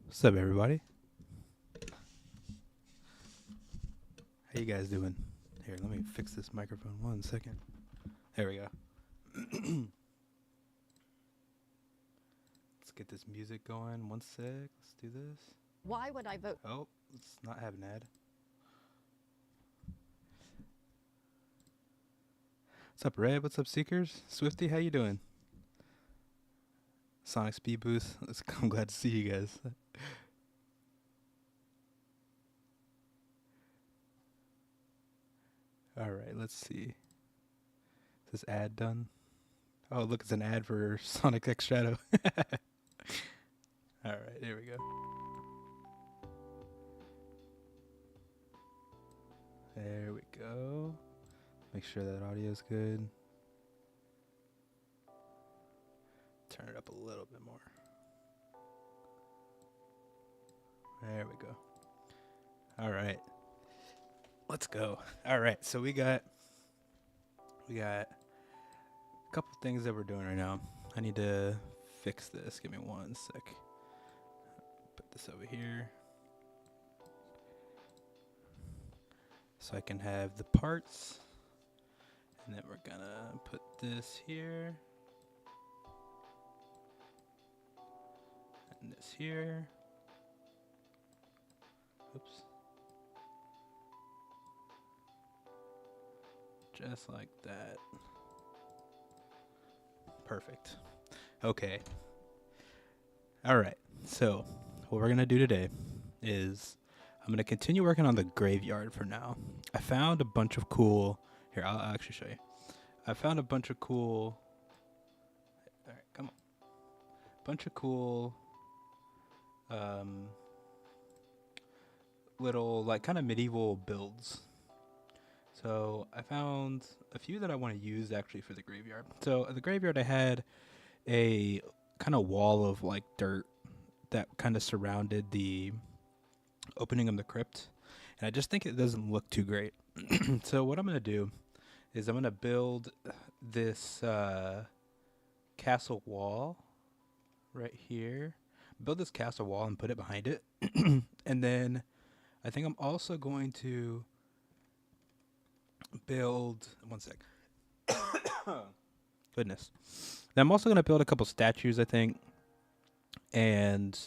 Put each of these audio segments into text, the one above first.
What's up, everybody? How you guys doing? Here, let me fix this microphone 1 second. There we go. Let's get this music going. 1 sec. Let's do this. Why would I vote? Oh, let's not have an ad. What's up, Red? What's up, Seekers? Swifty, how you doing? Sonic Speed Boost. I'm glad to see you guys. All right, let's see. Is this ad done? Oh, look, it's an ad for Sonic X Shadow. All right, here we go. There we go. Make sure that audio's good. Turn it up a little bit more. There we go. All right. Let's go. All right, so we got a couple things that we're doing right now. I need to fix this. Give me one sec. Put this over here so I can have the parts. And then we're gonna put this here. And this here. Oops. Just like that. Perfect. Okay. All right. So what we're going to do today is I'm going to continue working on the graveyard for now. I found a bunch of cool... Here, I'll actually show you. I found a bunch of cool... All right, come on. Bunch of cool... little, like, kind of medieval builds. So I found a few that I want to use actually for the graveyard. So at the graveyard I had a kind of wall of like dirt that kind of surrounded the opening of the crypt. And I just think it doesn't look too great. So what I'm going to do is I'm going to build this castle wall right here. Build this castle wall and put it behind it. And then I think I'm also going to build... One sec. Goodness. Then I'm also going to build a couple statues, I think. And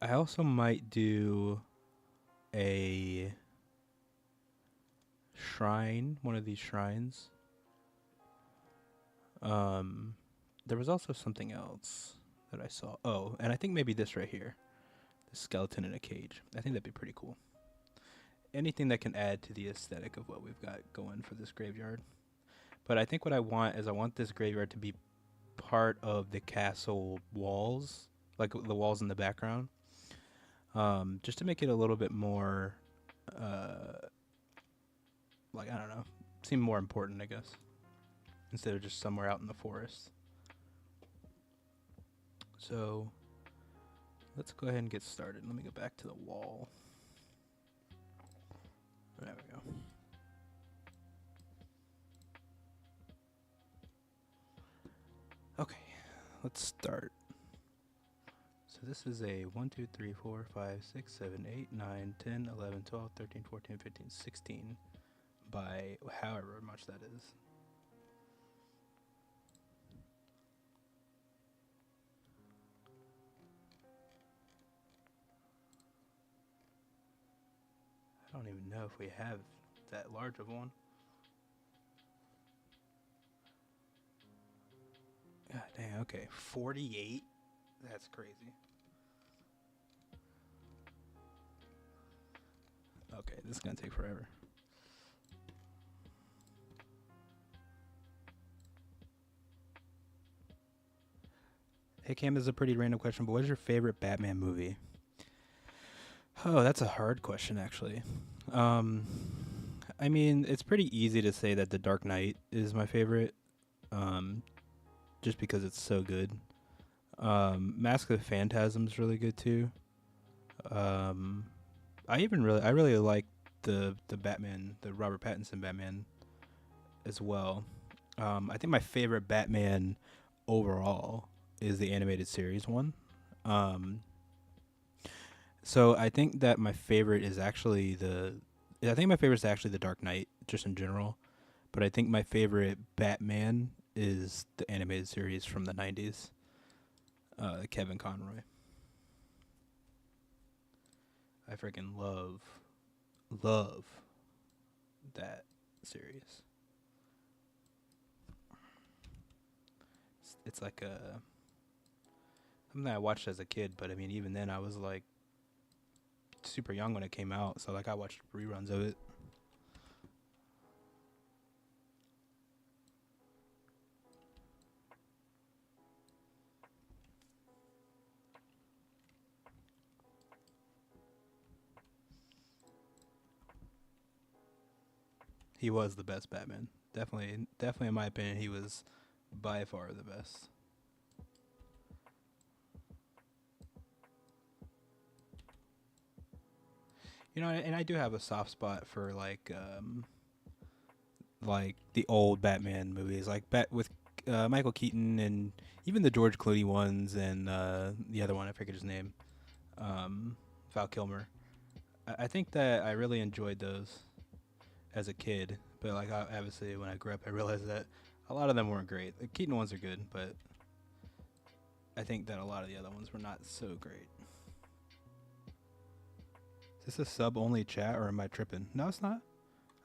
I also might do a shrine, one of these shrines. There was also something else that I saw. Oh, and I think maybe this right here. The skeleton in a cage. I think that'd be pretty cool. Anything that can add to the aesthetic of what we've got going for this graveyard. But I think what I want is I want this graveyard to be part of the castle walls, like the walls in the background, just to make it a little bit more, like, I don't know, seem more important, I guess, instead of just somewhere out in the forest. So let's go ahead and get started. Let me go back to the wall. There we go. Okay, let's start. So this is a 1, 2, 3, 4, 5, 6, 7, 8, 9, 10, 11, 12, 13, 14, 15, 16 by however much that is. I don't even know if we have that large of one. God dang, okay. 48? That's crazy. Okay, this is gonna take forever. Hey Cam, this is a pretty random question, but what is your favorite Batman movie? Oh, that's a hard question, actually. I mean, it's pretty easy to say that The Dark Knight is my favorite, just because it's so good. Mask of the Phantasm's really good too. I really like the Batman, the Robert Pattinson Batman, as well. I think my favorite Batman overall is the animated series one. So I think that my favorite is actually the Dark Knight, just in general. But I think my favorite Batman is the animated series from the 90s. Kevin Conroy. I freaking love that series. It's like something I watched as a kid, but I mean, even then I was like super young when it came out, so like I watched reruns of it. He was the best Batman. Definitely in my opinion, he was by far the best. You know, and I do have a soft spot for like the old Batman movies, like Bat with Michael Keaton and even the George Clooney ones and the other one I forget his name, Val Kilmer. I think that I really enjoyed those as a kid, but like obviously when I grew up, I realized that a lot of them weren't great. The Keaton ones are good, but I think that a lot of the other ones were not so great. Is this a sub only chat or am I tripping? No, it's not.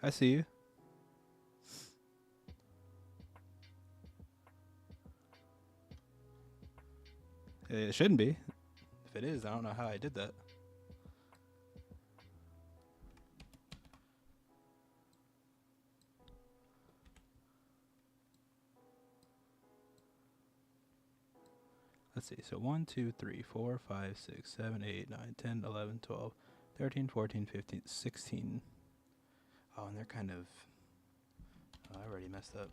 I see you. It shouldn't be. If it is, I don't know how I did that. Let's see. So 1, 2, 3, 4, 5, 6, 7, 8, 9, 10, 11, 12, 13, 14, 15, 16. Oh, and they're kind of... Oh, I already messed up.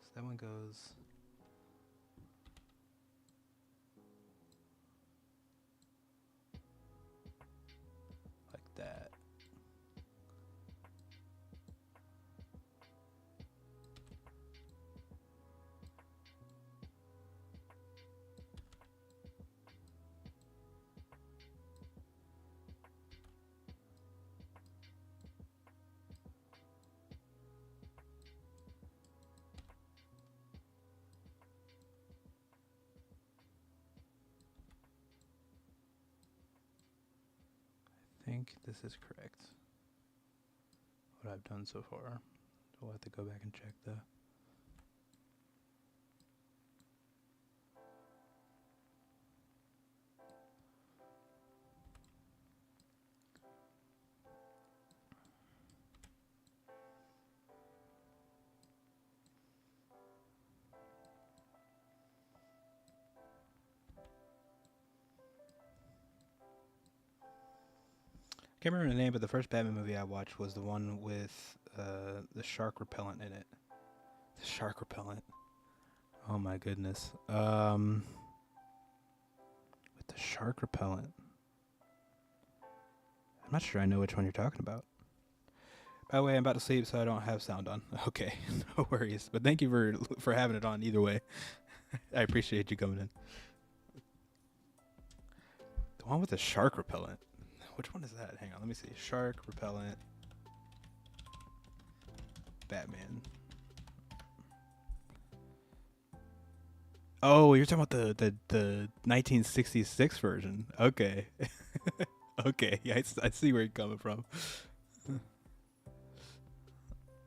So that one goes... like that. I think this is correct. What I've done so far. We'll have to go back and check the... I can't remember the name, but the first Batman movie I watched was the one with the shark repellent in it. The shark repellent. Oh my goodness. With the shark repellent. I'm not sure I know which one you're talking about. By the way, I'm about to sleep, so I don't have sound on. Okay, no worries. But thank you for having it on either way. I appreciate you coming in. The one with the shark repellent. Which one is that? Hang on, let me see. Shark repellent. Batman. Oh, you're talking about the 1966 version. Okay. Okay, yeah, I see where you're coming from.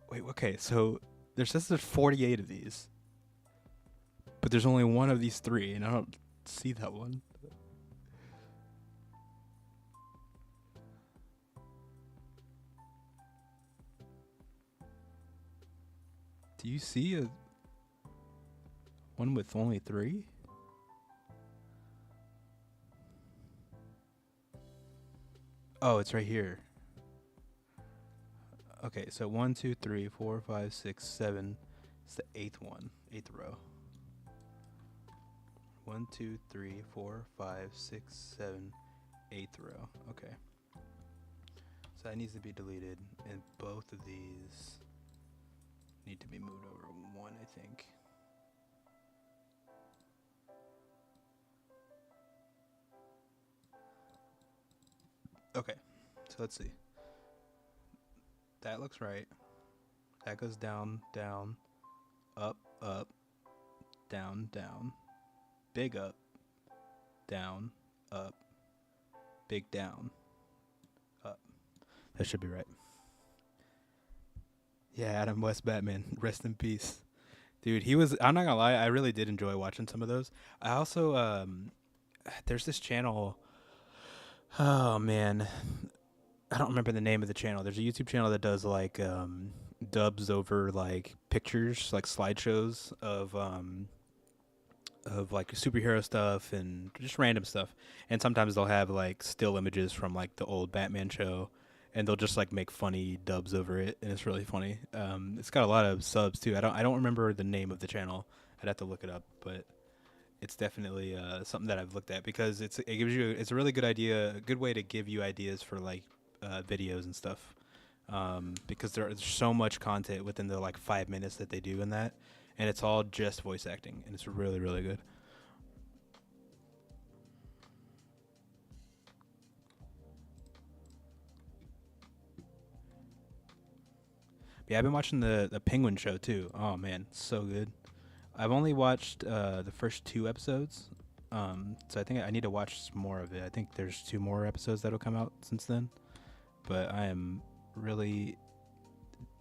Wait, okay, so there's 48 of these. But there's only one of these three, and I don't see that one. Do you see a one with only 3? Oh, it's right here. Okay, so 1, 2, 3, 4, 5, 6, 7. It's the 8th one, 8th row. 1, 2, 3, 4, 5, 6, 7, 8th row. Okay. So that needs to be deleted, and both of these need to be moved over 1, I think. Okay, so let's see. That looks right. That goes down, down, up, up, down, down, big up, down, up, big down, up. That should be right. Yeah, Adam West Batman. Rest in peace. Dude, he was... I'm not gonna lie, I really did enjoy watching some of those. I also... there's this channel... Oh, man. I don't remember the name of the channel. There's a YouTube channel that does, like, dubs over, like, pictures, like, slideshows of like, superhero stuff and just random stuff. And sometimes they'll have, like, still images from, like, the old Batman show. and they'll just like make funny dubs over it, and it's really funny. It's got a lot of subs too. I don't remember the name of the channel. I'd have to look it up, but it's definitely something that I've looked at because it's a really good idea, a good way to give you ideas for like videos and stuff. Because there's so much content within the like 5 minutes that they do in that, and it's all just voice acting, and it's really really good. Yeah, I've been watching the Penguin show too. Oh man, so good. I've only watched the first 2 episodes, so I think I need to watch some more of it. I think there's 2 more episodes that'll come out since then, but I am really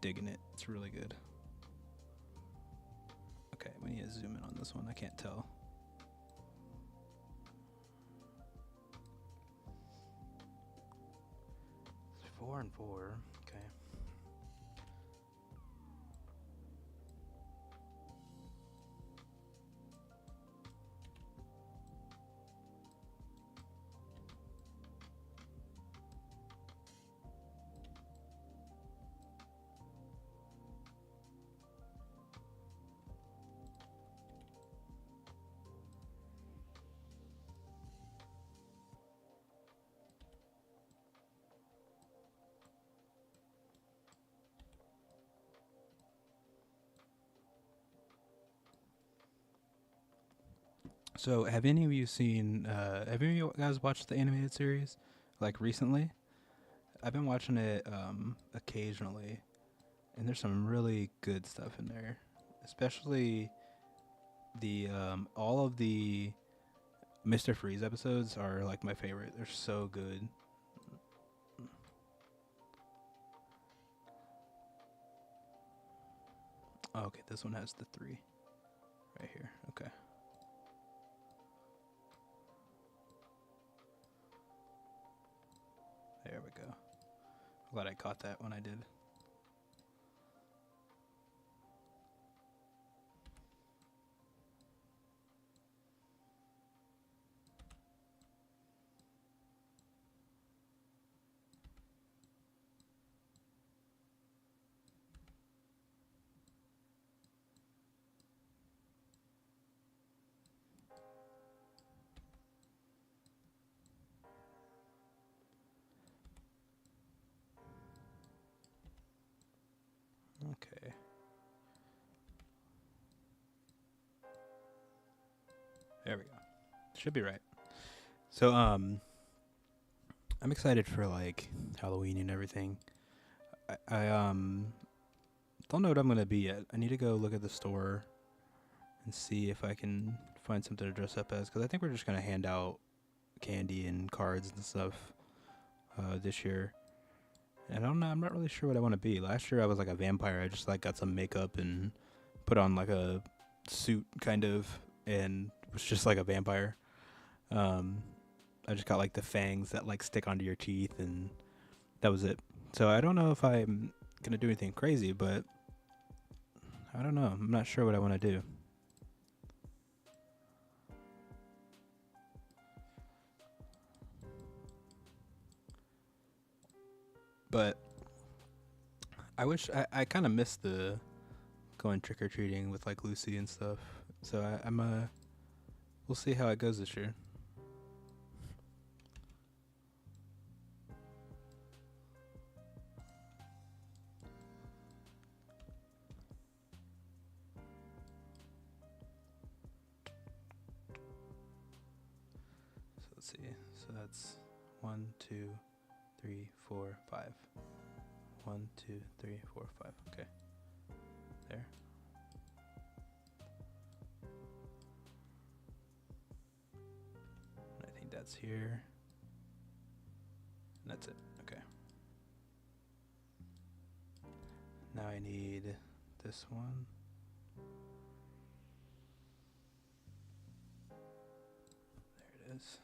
digging it. It's really good. Okay, we need to zoom in on this one. I can't tell. It's 4 and 4. Okay. So, have any of you seen? Have any of you guys watched the animated series, like recently? I've been watching it occasionally, and there's some really good stuff in there. Especially the all of the Mr. Freeze episodes are like my favorite. They're so good. Oh, okay, this one has the 3 right here. Okay. There we go. Glad I caught that when I did. Okay. There we go. Should be right. So I'm excited for like Halloween and everything. I don't know what I'm gonna be yet. I need to go look at the store and see if I can find something to dress up as. Because I think we're just gonna hand out candy and cards and stuff this year. And I don't know. I'm not really sure what I want to be. Last year I was like a vampire. I just like got some makeup and put on like a suit kind of, and was just like a vampire. Um, I just got like the fangs that like stick onto your teeth, and that was it. So I don't know if I'm gonna do anything crazy, but I don't know. I'm not sure what I want to do. But I wish I kind of missed the going trick or treating with like Lucy and stuff. So I'm we'll see how it goes this year. So let's see. So that's 1, 2, 3, 4, 5. 1, 2, 3, 4, 5. Okay. There. I think that's here. And that's it. Okay. Now I need this one. There it is.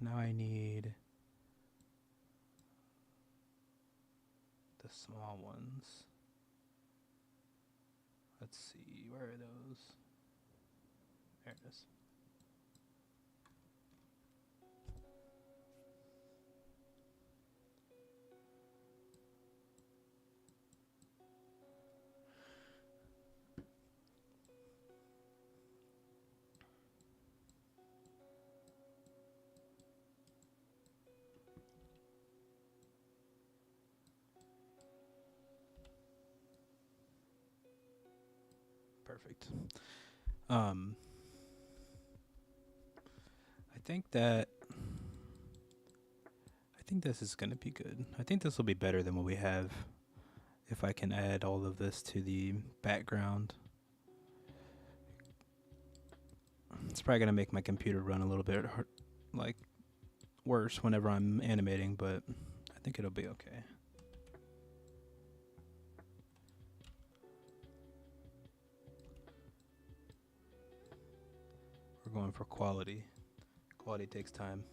now I need the small ones. Let's see, where are those? There it is. Perfect. I think this is gonna be good. I think this will be better than what we have if I can add all of this to the background. It's probably gonna make my computer run a little bit like worse whenever I'm animating, but I think it'll be okay. We're going for quality. Quality takes time.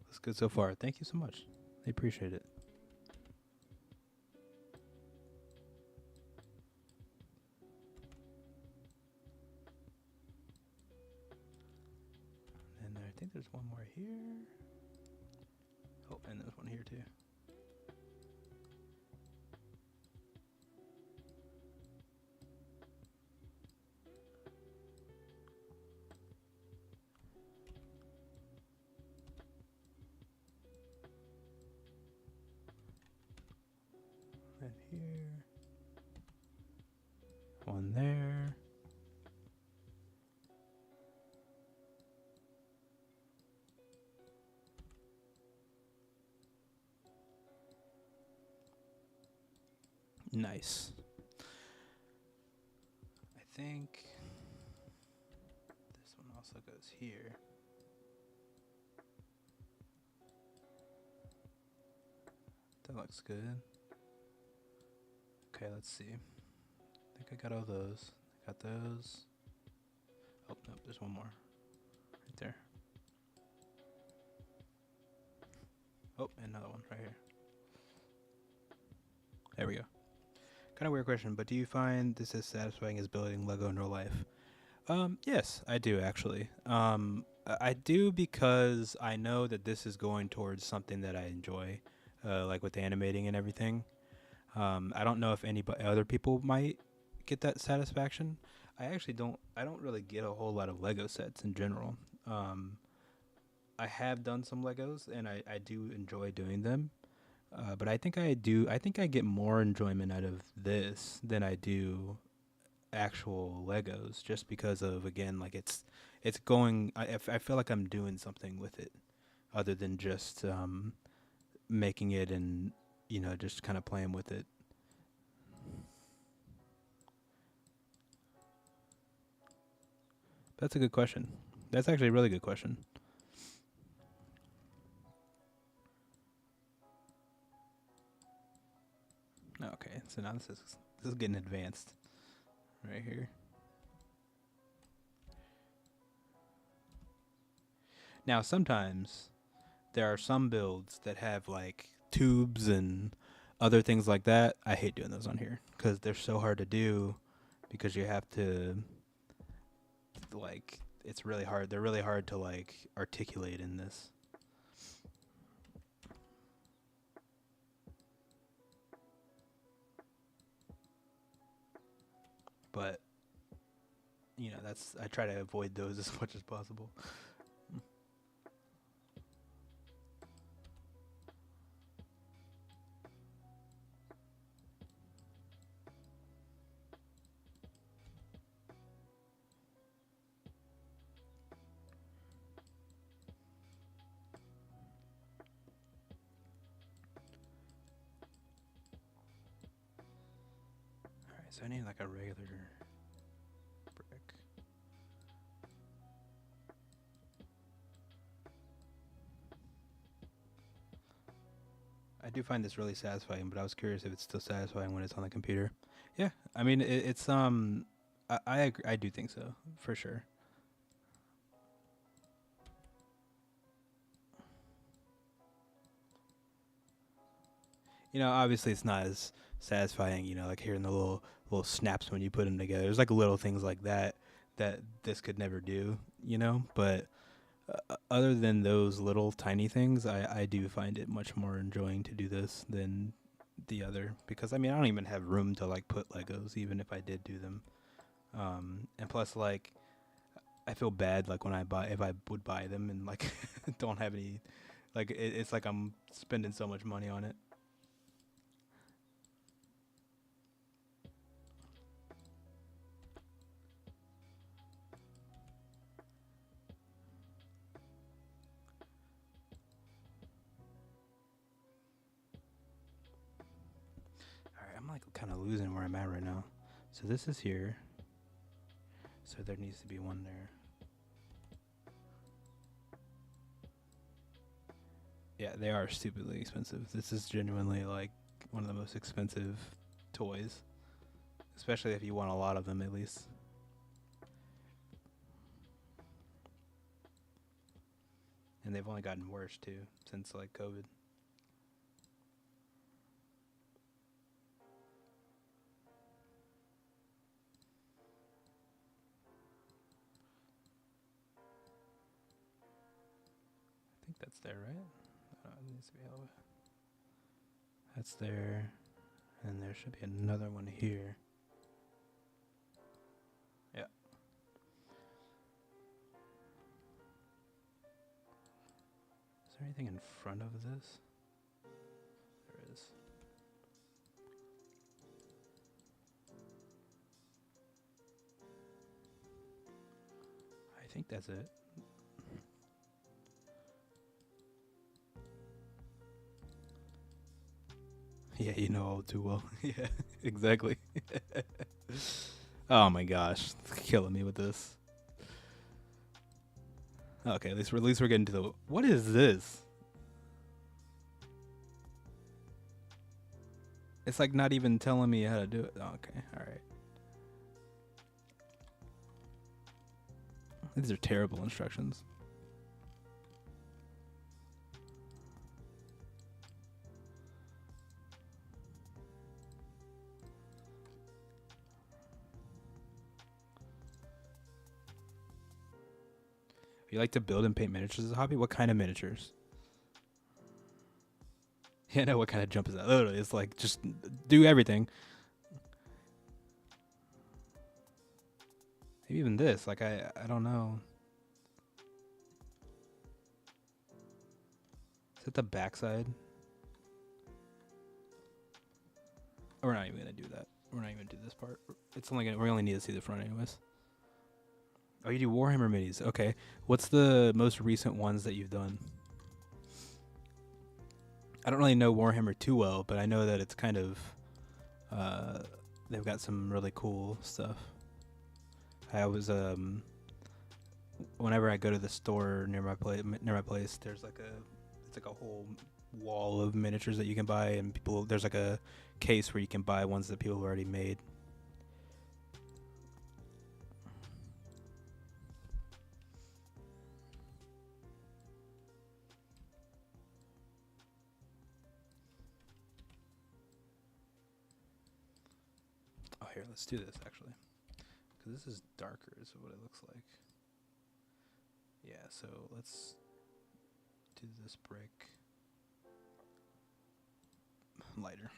Looks good so far. Thank you so much. I appreciate it. And I think there's one more here. Oh, and there's one here too. And here. One there. Nice. I think this one also goes here. That looks good. Okay, let's see. I think I got all those. I got those. Oh, nope, there's one more. Right there. Oh, another one right here. There we go. Kind of weird question, but do you find this as satisfying as building Lego in real life? Yes, I do actually. I do because I know that this is going towards something that I enjoy, like with animating and everything. I don't know if other people might get that satisfaction. I actually don't. I don't really get a whole lot of Lego sets in general. I have done some Legos, and I do enjoy doing them. But I think I do. I think I get more enjoyment out of this than I do actual Legos, just because of, again, like it's going. I feel like I'm doing something with it, other than just making it and just kind of playing with it. That's a good question. That's actually a really good question. Okay, so now this is getting advanced right here. Now sometimes there are some builds that have like tubes and other things like that. I hate doing those on here because they're so hard to do, because you have to, like, it's really hard. They're really hard to like articulate in this. But I try to avoid those as much as possible. All right, so I need like a regular brick. I do find this really satisfying, but I was curious if it's still satisfying when it's on the computer. Yeah, I mean it's I agree, I do think so, for sure. You know, obviously it's not as satisfying. You know, like hearing the little snaps when you put them together. There's like little things like that that this could never do. You know, but other than those little tiny things, I do find it much more enjoying to do this than the other, because I mean I don't even have room to like put Legos even if I did do them. And plus like I feel bad like when I buy if I would buy them and like don't have any, like it's like I'm spending so much money on it. All right, I'm like kind of losing where I'm at right now. So this is here. So there needs to be one there. Yeah, they are stupidly expensive. This is genuinely like one of the most expensive toys, especially if you want a lot of them at least. And they've only gotten worse too since like COVID. I think that's there, right? It needs to be held. That's there, and there should be another one here. Yeah. Is there anything in front of this? There is. I think that's it. Yeah, you know all too well. Yeah, exactly. Oh my gosh, it's killing me with this. Okay, at least we're getting to the. What is this? It's like not even telling me how to do it. Oh, okay, all right. These are terrible instructions. You like to build and paint miniatures as a hobby? What kind of miniatures? Yeah, no, what kind of jump is that? Literally, it's like just do everything. Maybe even this. Like I don't know. Is it the backside? We're not even gonna do that. We're not even gonna do this part. It's only we only need to see the front anyways. Oh, you do Warhammer minis. Okay. What's the most recent ones that you've done? I don't really know Warhammer too well, but I know that it's kind of they've got some really cool stuff. I was whenever I go to the store near my place, there's like it's like a whole wall of miniatures that you can buy, and there's like a case where you can buy ones that people have already made. Oh, here, let's do this actually, because this is darker is what it looks like. Yeah, so let's do this brick lighter.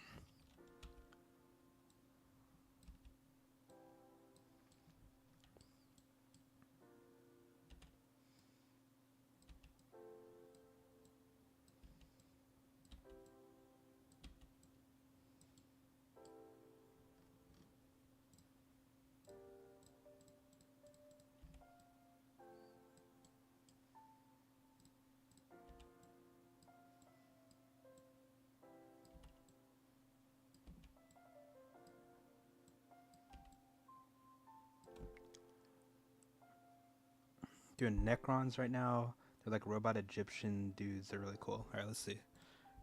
Doing Necrons right now. They're like robot Egyptian dudes. They're really cool. All right, let's see.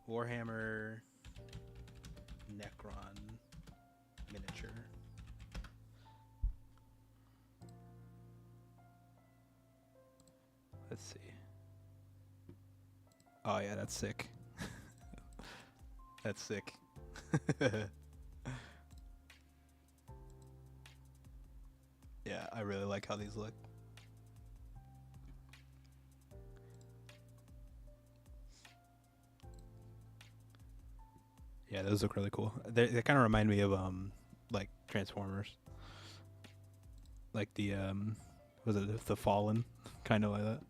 Warhammer Necron miniature. Let's see. Oh yeah, that's sick. That's sick. Yeah, I really like how these look. Yeah, those look really cool. They kind of remind me of like Transformers, like the was it the Fallen, kind of like that.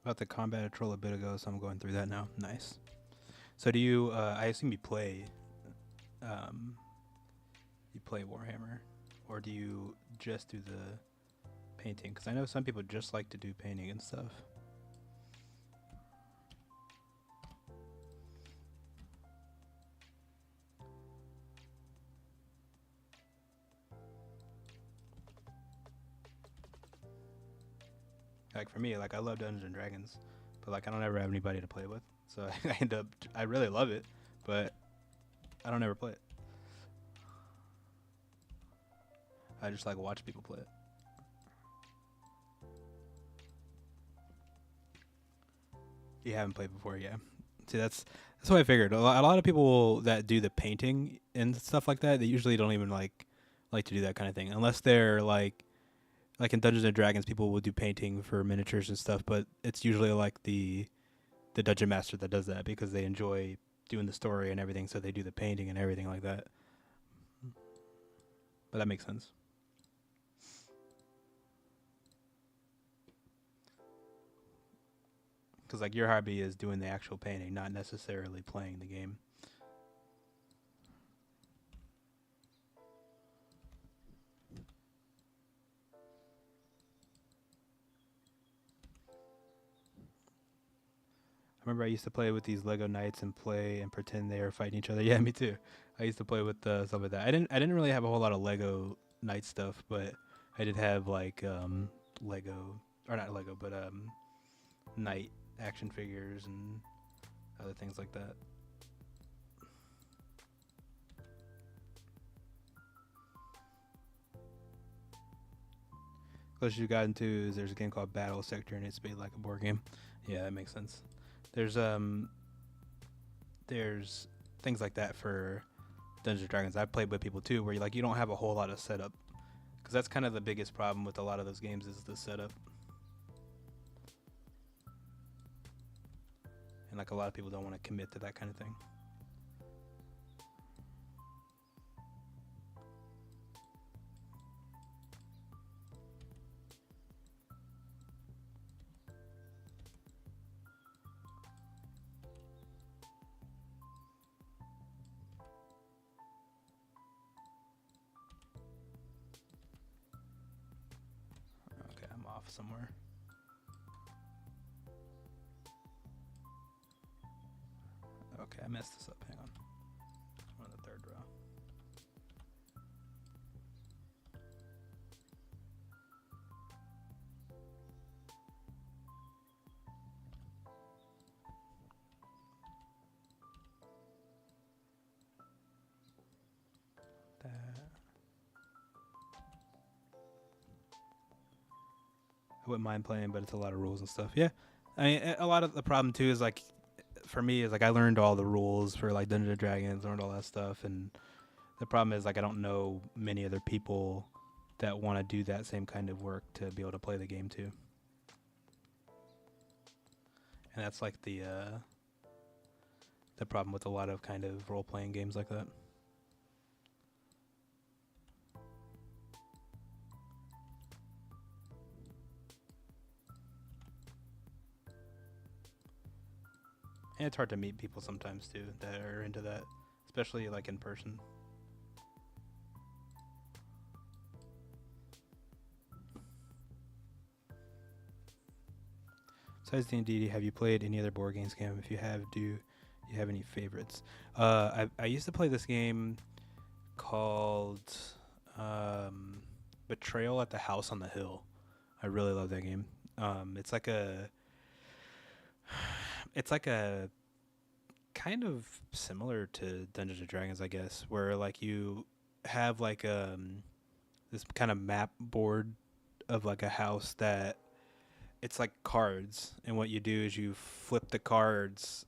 About the combat a troll a bit ago, so I'm going through that now. Nice. So do you? I assume um, you play Warhammer, or do you just do the painting? Because I know some people just like to do painting and stuff. Like for me, like I love Dungeons and Dragons, but like I don't ever have anybody to play with, so I end up I really love it, but I don't ever play it. I just like watch people play it. You haven't played before, yeah. See, that's what I figured. A lot of people that do the painting and stuff like that, they usually don't even like to do that kind of thing, unless they're like in Dungeons and Dragons, people will do painting for miniatures and stuff, but it's usually like the dungeon master that does that because they enjoy doing the story and everything, so they do the painting and everything like that. But that makes sense. Because like your hobby is doing the actual painting, not necessarily playing the game. I remember I used to play with these Lego knights and play and pretend they were fighting each other. Yeah, me too. I used to play with stuff like that. I didn't really have a whole lot of Lego knight stuff, but I did have like Lego, or not Lego, but knight action figures and other things like that. Closest you got into is there's a game called Battle Sector and it's made like a board game. Yeah, that makes sense. There's there's things like that for Dungeons and Dragons. I've played with people too, where you don't have a whole lot of setup, because that's kind of the biggest problem with a lot of those games is the setup, and like a lot of people don't want to commit to that kind of thing. Okay, I'm off somewhere. Okay, I messed this up. Hang on. I'm on the third row. That. I wouldn't mind playing, but it's a lot of rules and stuff. Yeah, I mean, a lot of the problem too is like, for me, is like I learned all the rules for like Dungeons and Dragons, learned all that stuff, and the problem is like I don't know many other people that want to do that same kind of work to be able to play the game too. And that's like the problem with a lot of kind of role playing games like that. And it's hard to meet people sometimes too that are into that, especially like in person. Besides D&D, have you played any other board games game? If you have, do You have any favorites? I used to play this game called um, Betrayal at the House on the Hill. I really love that game. It's like a it's like a kind of similar to Dungeons and Dragons, I guess, where like you have like this kind of map board of like a house that it's like cards, and what you do is you flip the cards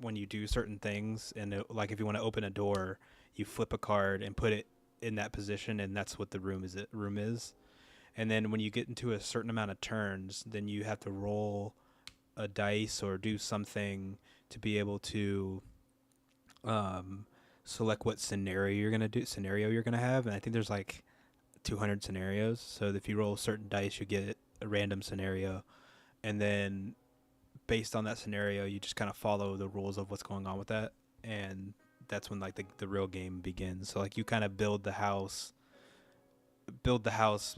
when you do certain things, and like if you want to open a door, you flip a card and put it in that position, and that's what the room is. And then when you get into a certain amount of turns, then you have to roll a dice or do something to be able to um, select what scenario you're gonna have. And I think there's like 200 scenarios. So if you roll certain dice, you get a random scenario, and then based on that scenario, you just kind of follow the rules of what's going on with that, and that's when like the real game begins. So like you kind of build the house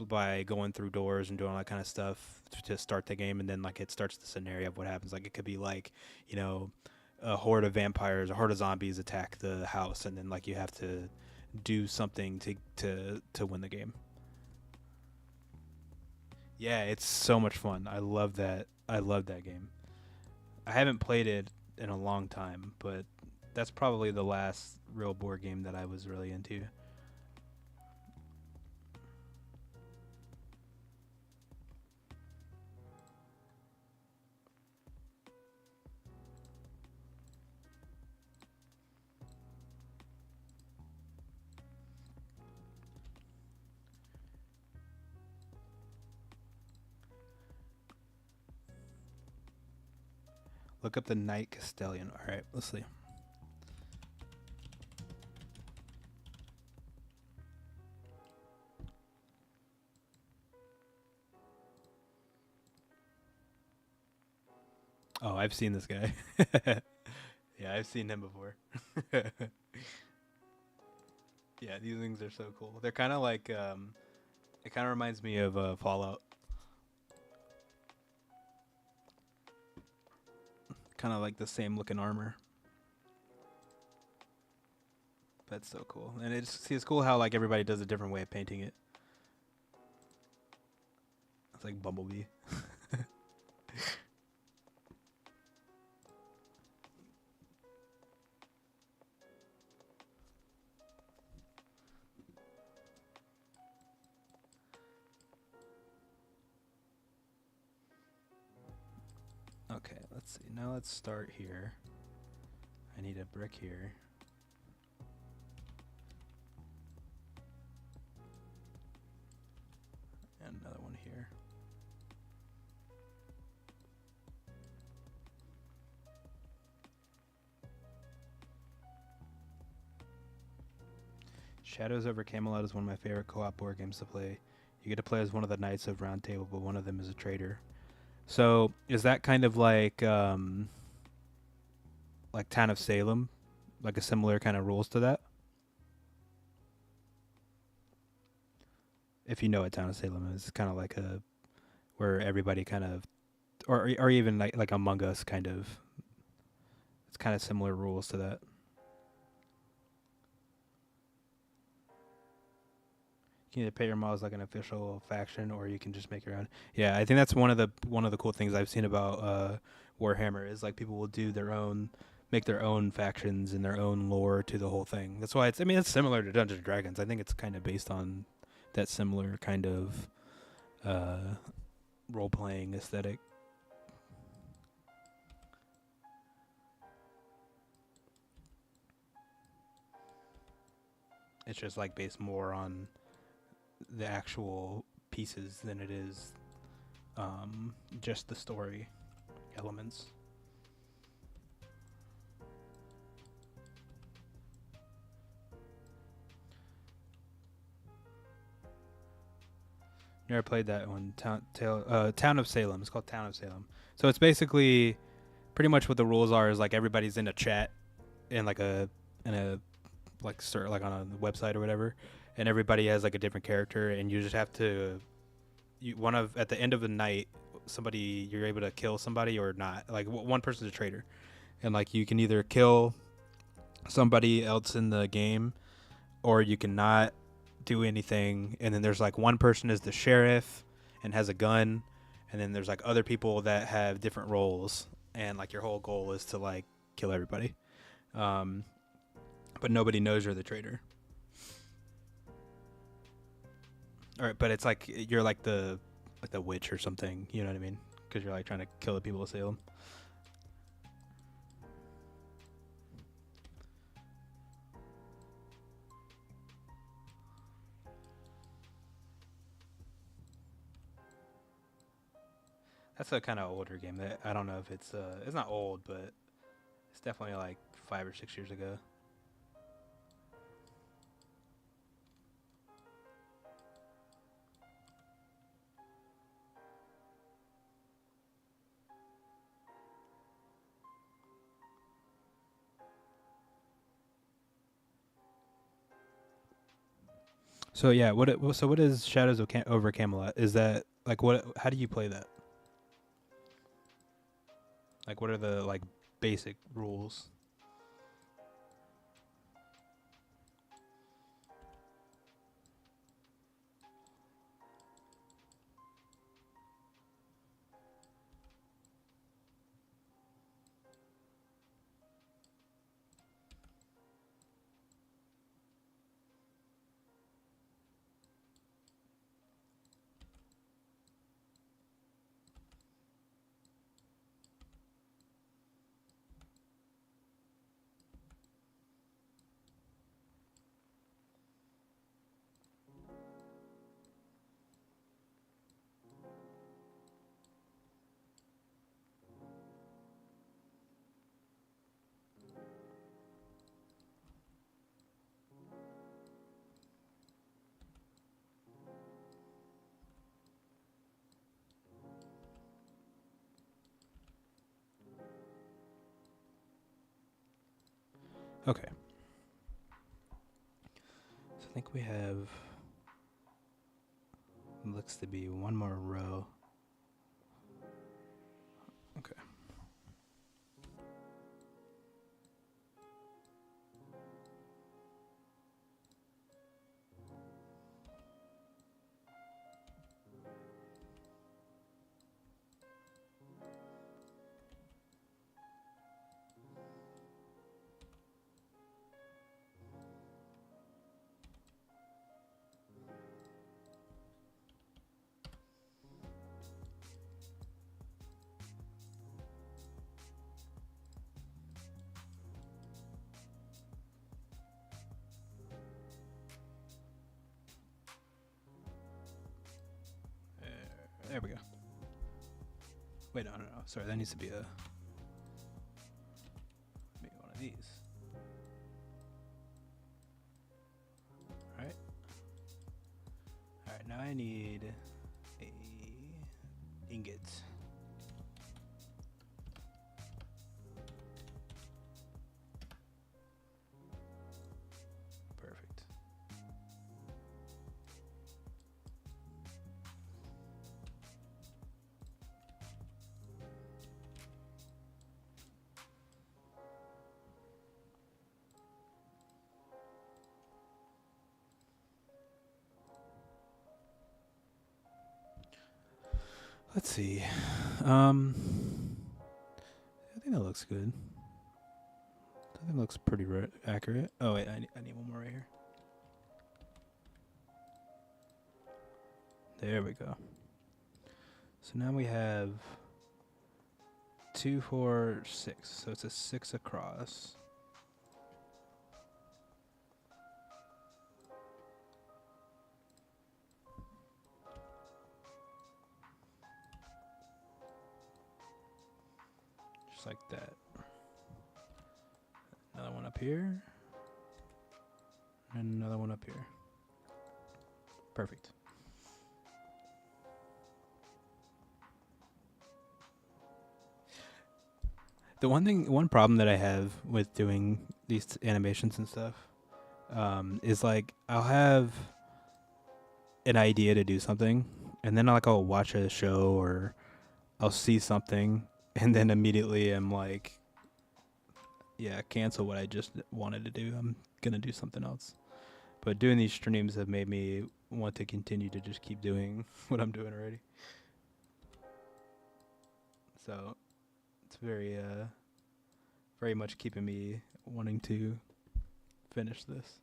by going through doors and doing all that kind of stuff to start the game, and then like it starts the scenario of what happens. Like it could be like, you know, a horde of vampires, a horde of zombies attack the house, and then like you have to do something to win the game. Yeah, it's so much fun. I love that. I love that game. I haven't played it in a long time, but that's probably the last real board game that I was really into. Look up the Night Castellan. All right, let's see. Oh, I've seen this guy. Yeah, I've seen him before. Yeah, these things are so cool. They're kind of like it kind of reminds me of Fallout. Kind of like the same looking armor. That's so cool. And it's cool how like everybody does a different way of painting it. It's like Bumblebee. Okay, let's see. Now let's start here. I need a brick here. And another one here. Shadows over Camelot is one of my favorite co-op board games to play. You get to play as one of the Knights of Round Table, but one of them is a traitor. So is that kind of like Town of Salem, like a similar kind of rules to that? If you know what Town of Salem is, kind of like a where everybody kind of, or even like Among Us kind of. It's kind of similar rules to that. You can either pay your models like an official faction, or you can just make your own. Yeah, I think that's one of the cool things I've seen about Warhammer is like people will do their own, make their own factions and their own lore to the whole thing. That's why I mean it's similar to Dungeons and Dragons. I think it's kind of based on that similar kind of uh, role playing aesthetic. It's just like based more on the actual pieces than it is just the story elements. Never played that one. Town of Salem. It's called Town of Salem. So it's basically pretty much what the rules are is like everybody's in a chat in like a in a like like on a website or whatever, and everybody has like a different character, and you just have to at the end of the night somebody you're able to kill somebody or not. Like one person's a traitor, and like you can either kill somebody else in the game, or you cannot do anything. And then there's like one person is the sheriff and has a gun, and then there's like other people that have different roles, and like your whole goal is to like kill everybody, but nobody knows you're the traitor. All right, but it's like you're like the witch or something, you know what I mean? Because you're like trying to kill the people of Salem. That's a kind of older game. That I don't know if it's not old, but it's definitely like 5 or 6 years ago. So yeah, what is Shadows of over Camelot? Is that like what? How do you play that? Like, what are the like basic rules? Okay. So I think we have, looks to be one more row. Okay. There we go. Wait, no. Sorry, that needs to be maybe one of these. All right. All right. Now I need a ingot. Perfect. Let's see. I think that looks good. I think it looks pretty accurate. Oh wait, I need one more right here. There we go. So now we have 2, 4, 6. So it's a 6 across. Just like that. Another one up here. And another one up here. Perfect. The one problem that I have with doing these animations and stuff is like I'll have an idea to do something, and then I'll watch a show or I'll see something, and then immediately I'm like, cancel what I just wanted to do. I'm gonna do something else. But doing these streams have made me want to continue to just keep doing what I'm doing already. So it's very much keeping me wanting to finish this.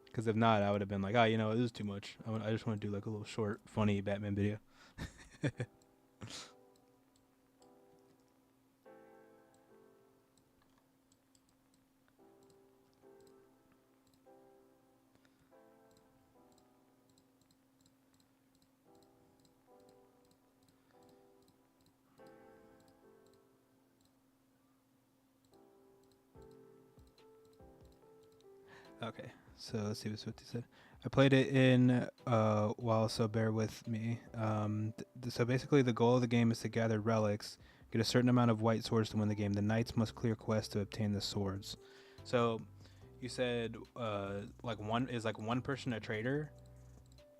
Because if not, I would have been like, it is too much. I just want to do like a little short, funny Batman video. Okay, so let's see what he said. I played it in while, so bear with me. So basically, the goal of the game is to gather relics, get a certain amount of white swords to win the game. The knights must clear quests to obtain the swords. So you said one person a traitor,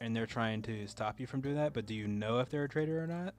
and they're trying to stop you from doing that. But do you know if they're a traitor or not?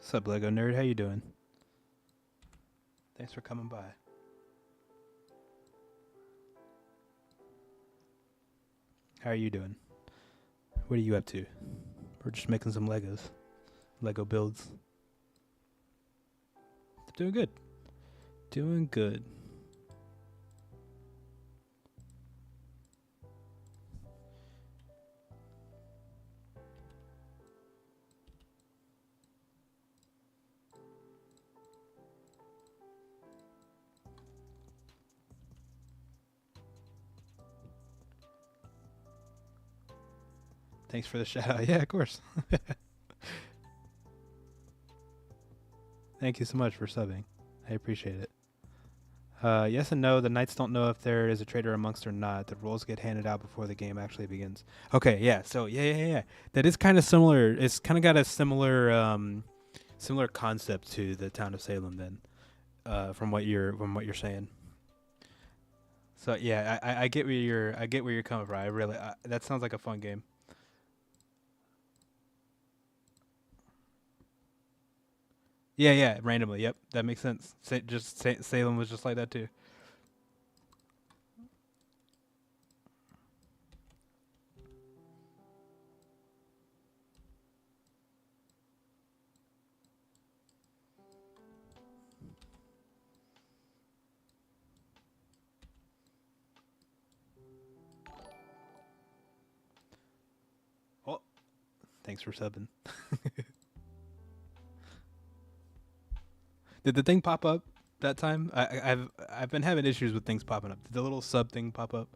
Sup, Lego nerd? How you doing? Thanks for coming by. How are you doing? What are you up to? We're just making some Legos. Lego builds. Doing good. Doing good. Thanks for the shout out. Yeah, of course. Thank you so much for subbing. I appreciate it. Yes and no. The knights don't know if there is a traitor amongst or not. The rules get handed out before the game actually begins. Okay, yeah. So yeah. That is kind of similar. It's kind of got a similar concept to the town of Salem. Then, from what you're saying. So yeah, I get where you're coming from. That sounds like a fun game. Yeah, randomly. Yep, that makes sense. Salem was just like that too. Oh, thanks for subbing. Did the thing pop up that time? I've been having issues with things popping up. Did the little sub thing pop up?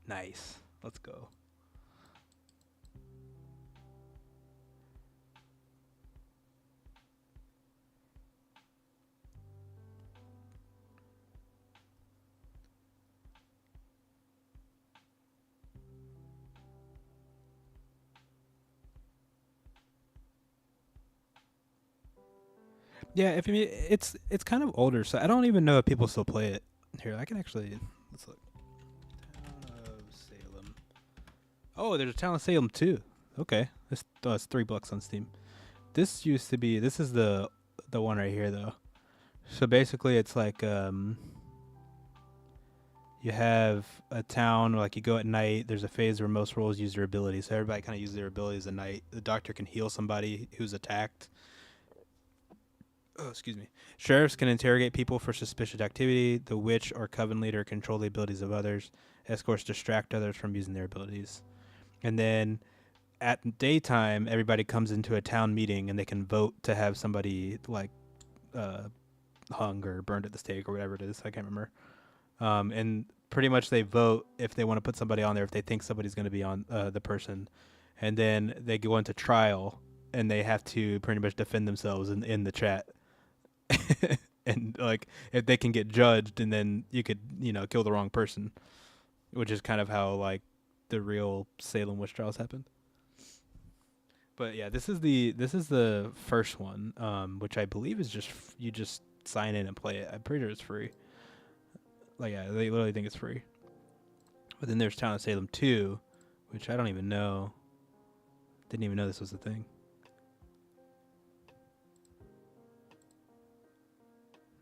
Nice. Let's go. Yeah, it's kind of older, so I don't even know if people still play it. Here, I can actually let's look. Town of Salem. Oh, there's a Town of Salem too. Okay, it's $3 on Steam. This used to be. This is the one right here though. So basically, it's like you have a town, like you go at night. There's a phase where most roles use their abilities. So everybody kind of uses their abilities at night. The doctor can heal somebody who's attacked. Oh, excuse me. Sheriffs can interrogate people for suspicious activity. The witch or coven leader control the abilities of others. Escorts distract others from using their abilities. And then at daytime, everybody comes into a town meeting and they can vote to have somebody like uh, hung or burned at the stake or whatever it is. I can't remember. And pretty much they vote if they want to put somebody on there, if they think somebody's going to be on the person. And then they go into trial and they have to pretty much defend themselves in the chat. And like if they can get judged, and then you could kill the wrong person, which is kind of how like the real Salem witch trials happened. But yeah, this is the first one, which I believe is just you just sign in and play it. I'm pretty sure it's free. Like yeah, they literally think it's free. But then there's Town of Salem 2, which I don't even know. Didn't even know this was a thing.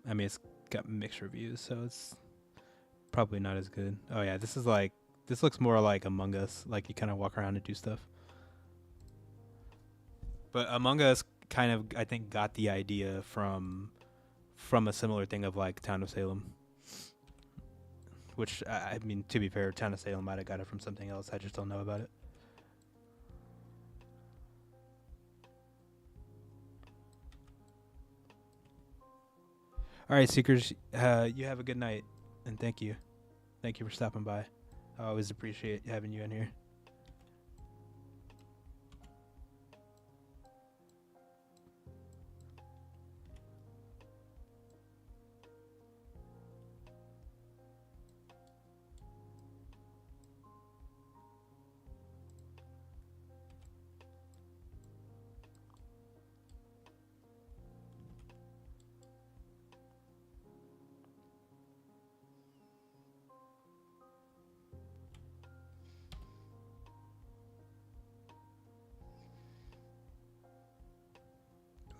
I mean, it's got mixed reviews, so it's probably not as good. Oh yeah, this looks more like Among Us. Like you kind of walk around and do stuff. But Among Us kind of, I think, got the idea from a similar thing of like Town of Salem. Which I mean, to be fair, Town of Salem might have got it from something else. I just don't know about it. All right, Seekers, you have a good night, and thank you. Thank you for stopping by. I always appreciate having you in here.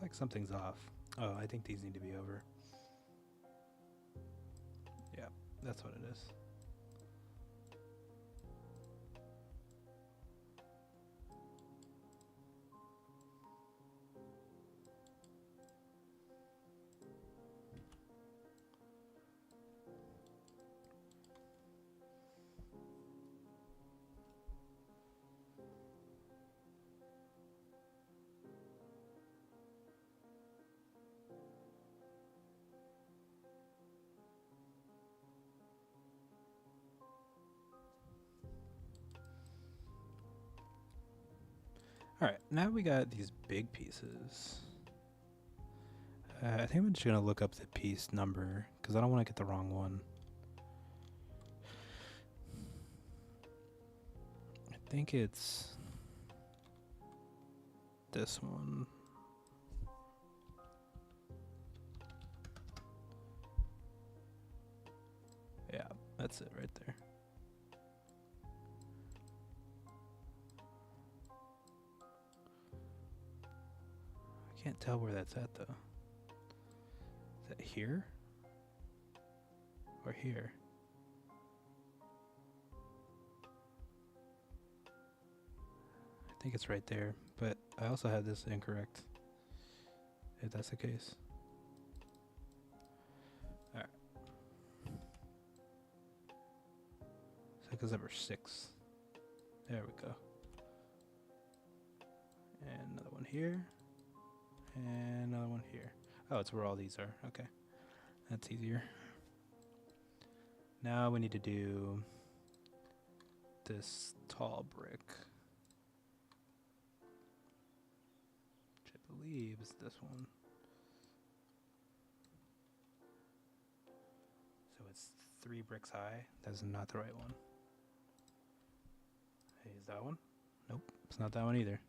Like something's off. Oh, I think these need to be over. Yeah, that's what it is. All right, now we got these big pieces. I think I'm just gonna look up the piece number because I don't want to get the wrong one. I think it's this one. Yeah, that's it right there. I can't tell where that's at though. Is that here? Or here? I think it's right there, but I also have this incorrect. If that's the case. Alright. Cycle's number 6. There we go. And another one here. And another one here. Oh, it's where all these are. Okay. That's easier. Now we need to do this tall brick. Which I believe is this one. So it's 3 bricks high. That's not the right one. Hey, is that one? Nope, it's not that one either.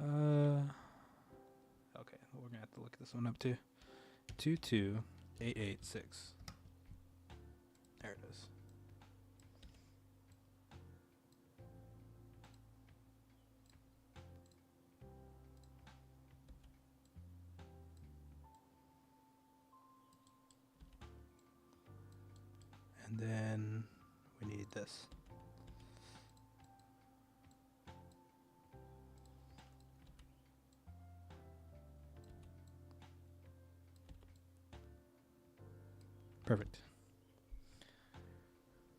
Okay, well, we're gonna have to look this one up too. 22886. There it is. And then we need this. Perfect.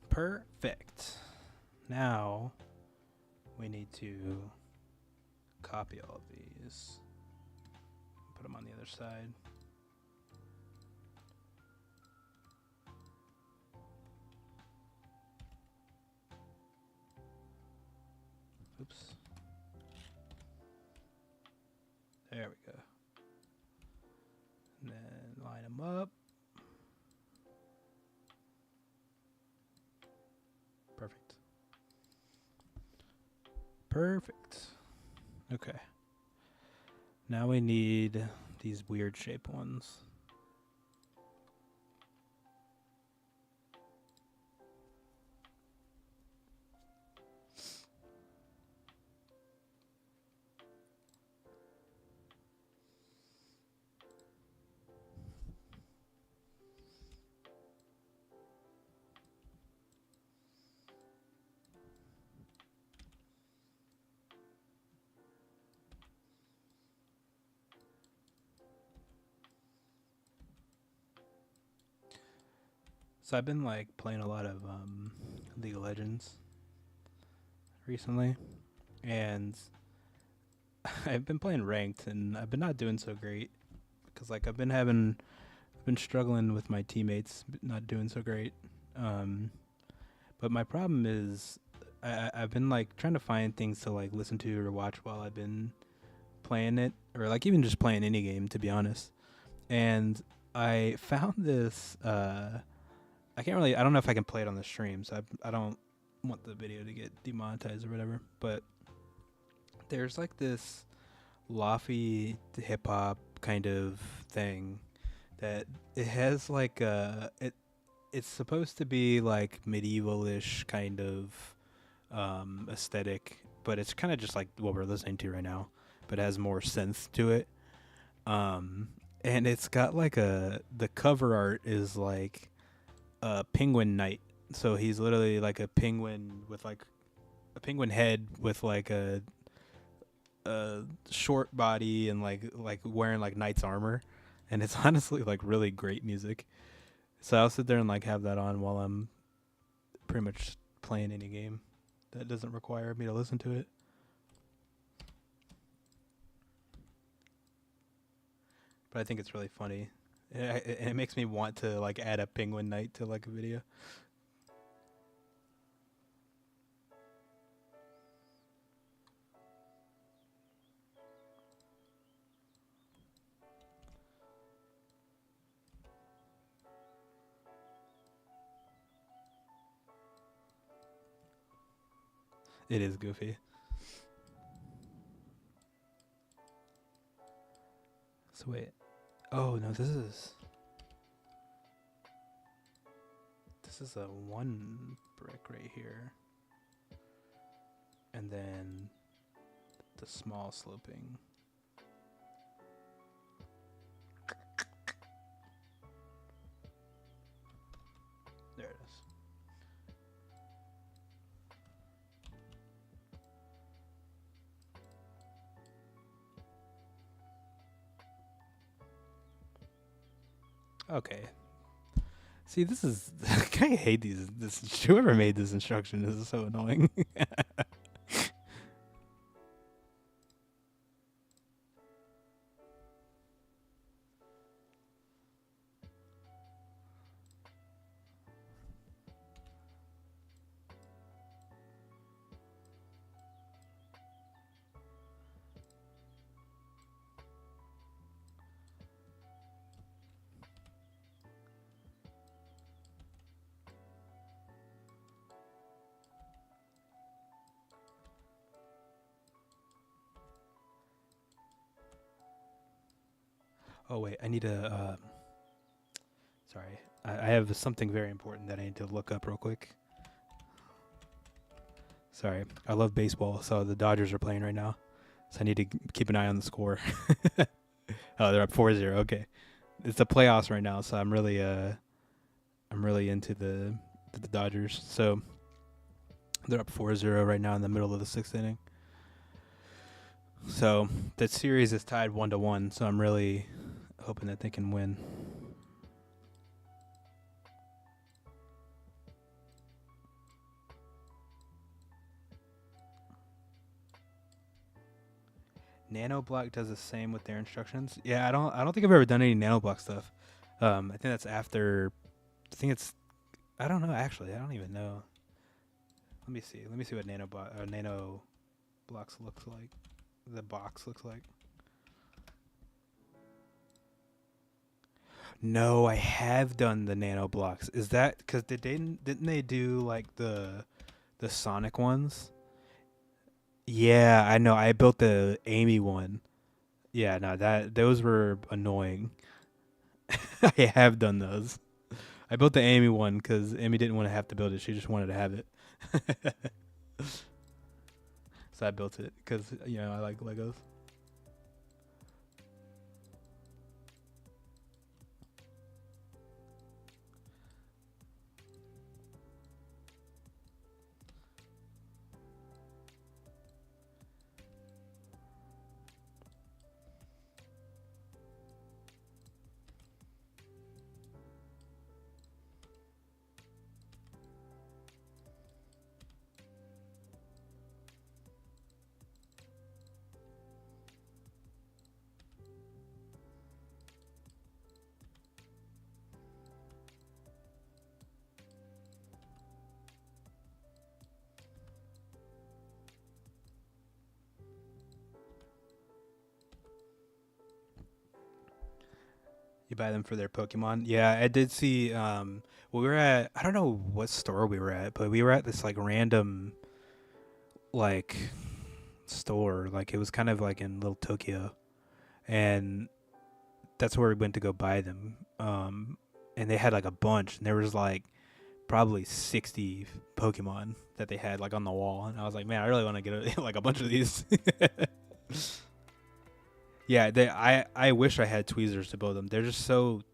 Perfect. Now we need to copy all of these. Put them on the other side. Oops. There we go. And then line them up. Perfect. Perfect. Okay. Now we need these weird shape ones. So I've been like playing a lot of League of Legends recently, and I've been playing ranked, and I've been not doing so great because like I've been struggling with my teammates, not doing so great. But my problem is I've been like trying to find things to like listen to or watch while I've been playing it, or like even just playing any game, to be honest. And I found this. I don't know if I can play it on the stream, so I don't want the video to get demonetized or whatever. But there's like this lofty hip hop kind of thing that it has like it's supposed to be like medieval-ish kind of aesthetic, but it's kind of just like what we're listening to right now, but it has more synth to it. And it's got like the cover art is like a penguin knight. So he's literally like a penguin with like a penguin head with like a short body and like wearing like knight's armor, and it's honestly like really great music. So I'll sit there and like have that on while I'm pretty much playing any game that doesn't require me to listen to it. But I think it's really funny. It makes me want to like add a penguin knight to like a video. It is goofy. So wait. Oh no, this is a one brick right here. And then the small sloping. There it is. Okay. See, this is I kind of hate these. This whoever made this instruction is so annoying. Oh wait, I need to. Sorry, I have something very important that I need to look up real quick. Sorry, I love baseball, so the Dodgers are playing right now, so I need to keep an eye on the score. Oh, they're up 4-0. Okay, it's the playoffs right now, so I'm really into the Dodgers. So they're up 4-0 right now in the middle of the 6th inning. So the series is tied 1-1. So I'm really hoping that they can win. Nanoblock does the same with their instructions. Yeah, I don't think I've ever done any Nanoblock stuff. I think that's after. I think it's. I don't know actually. I don't even know. Let me see. Let me see what Nano blocks looks like. The box looks like. No, I have done the Nano blocks. Is that because didn't they do like the Sonic ones? Yeah, I know. I built the Amy one. Yeah, no, that those were annoying. I have done those. I built the Amy one because Amy didn't want to have to build it. She just wanted to have it. So I built it because I like Legos. You buy them for their Pokemon. Yeah, I did see. We were at, I don't know what store we were at, but we were at this like random like store. Like it was kind of like in Little Tokyo, and that's where we went to go buy them. And they had like a bunch, and there was like probably 60 Pokemon that they had like on the wall, and I was like, man, I really want to get like a bunch of these. Yeah, I wish I had tweezers to build them. They're just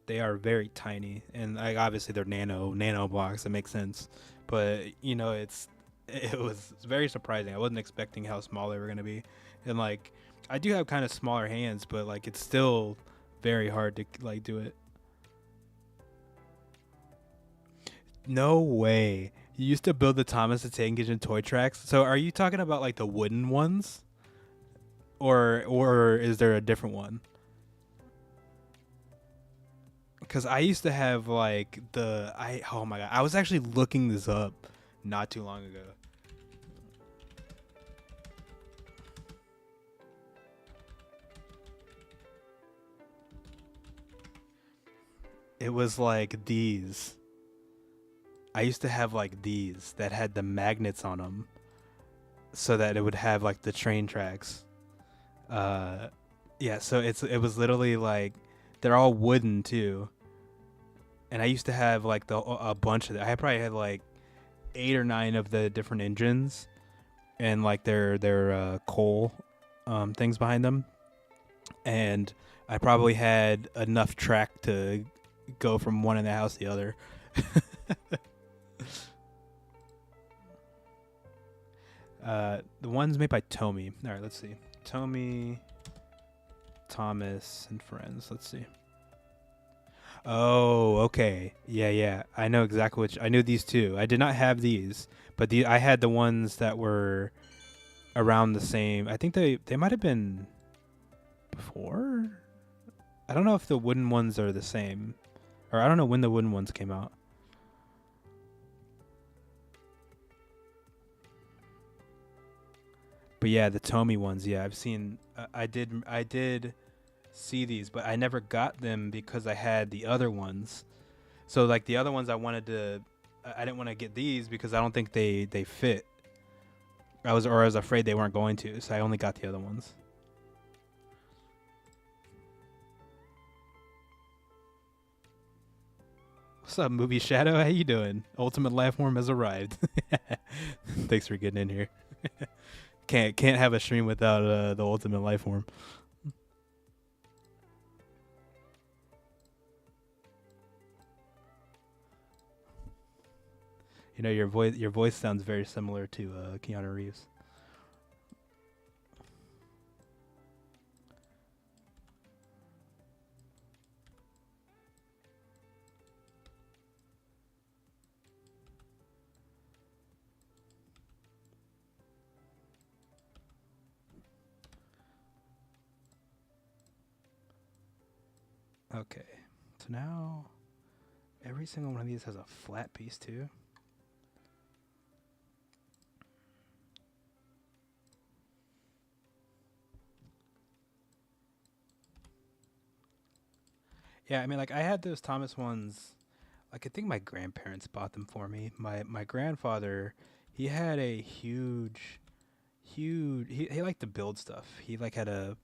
they are very tiny, and like obviously they're nano blocks. That makes sense, but it was very surprising. I wasn't expecting how small they were gonna be, and like I do have kind of smaller hands, but like it's still very hard to like do it. No way. You used to build the Thomas the Tank Engine toy tracks. So are you talking about like the wooden ones, or is there a different one? Because I used to have like oh my god, I was actually looking this up not too long ago. It was like these. I used to have like these that had the magnets on them, so that it would have like the train tracks. Uh, yeah. So it was literally like they're all wooden too, and I used to have like a bunch of them. I probably had like 8 or 9 of the different engines, and like their coal things behind them, and I probably had enough track to go from one in the house to the other. The ones made by Tomy. All right, let's see. Tomy, Thomas, and friends. Let's see. Oh, okay. Yeah. I know exactly which. I knew these two. I did not have these, but I had the ones that were around the same. I think they might have been before. I don't know if the wooden ones are the same, or I don't know when the wooden ones came out. But yeah, the Tomy ones. Yeah, I've seen. I did see these, but I never got them because I had the other ones. So like the other ones, I wanted to. I didn't want to get these because I don't think they fit. I was afraid they weren't going to, so I only got the other ones. What's up, Movie Shadow? How you doing? Ultimate Life Form has arrived. Thanks for getting in here. Can't have a stream without the Ultimate Life Form. You know, your voice sounds very similar to Keanu Reeves. Okay. So now every single one of these has a flat piece too. Yeah, I mean, like I had those Thomas ones. Like I think my grandparents bought them for me. My grandfather, he had a huge. He liked to build stuff. He like had a.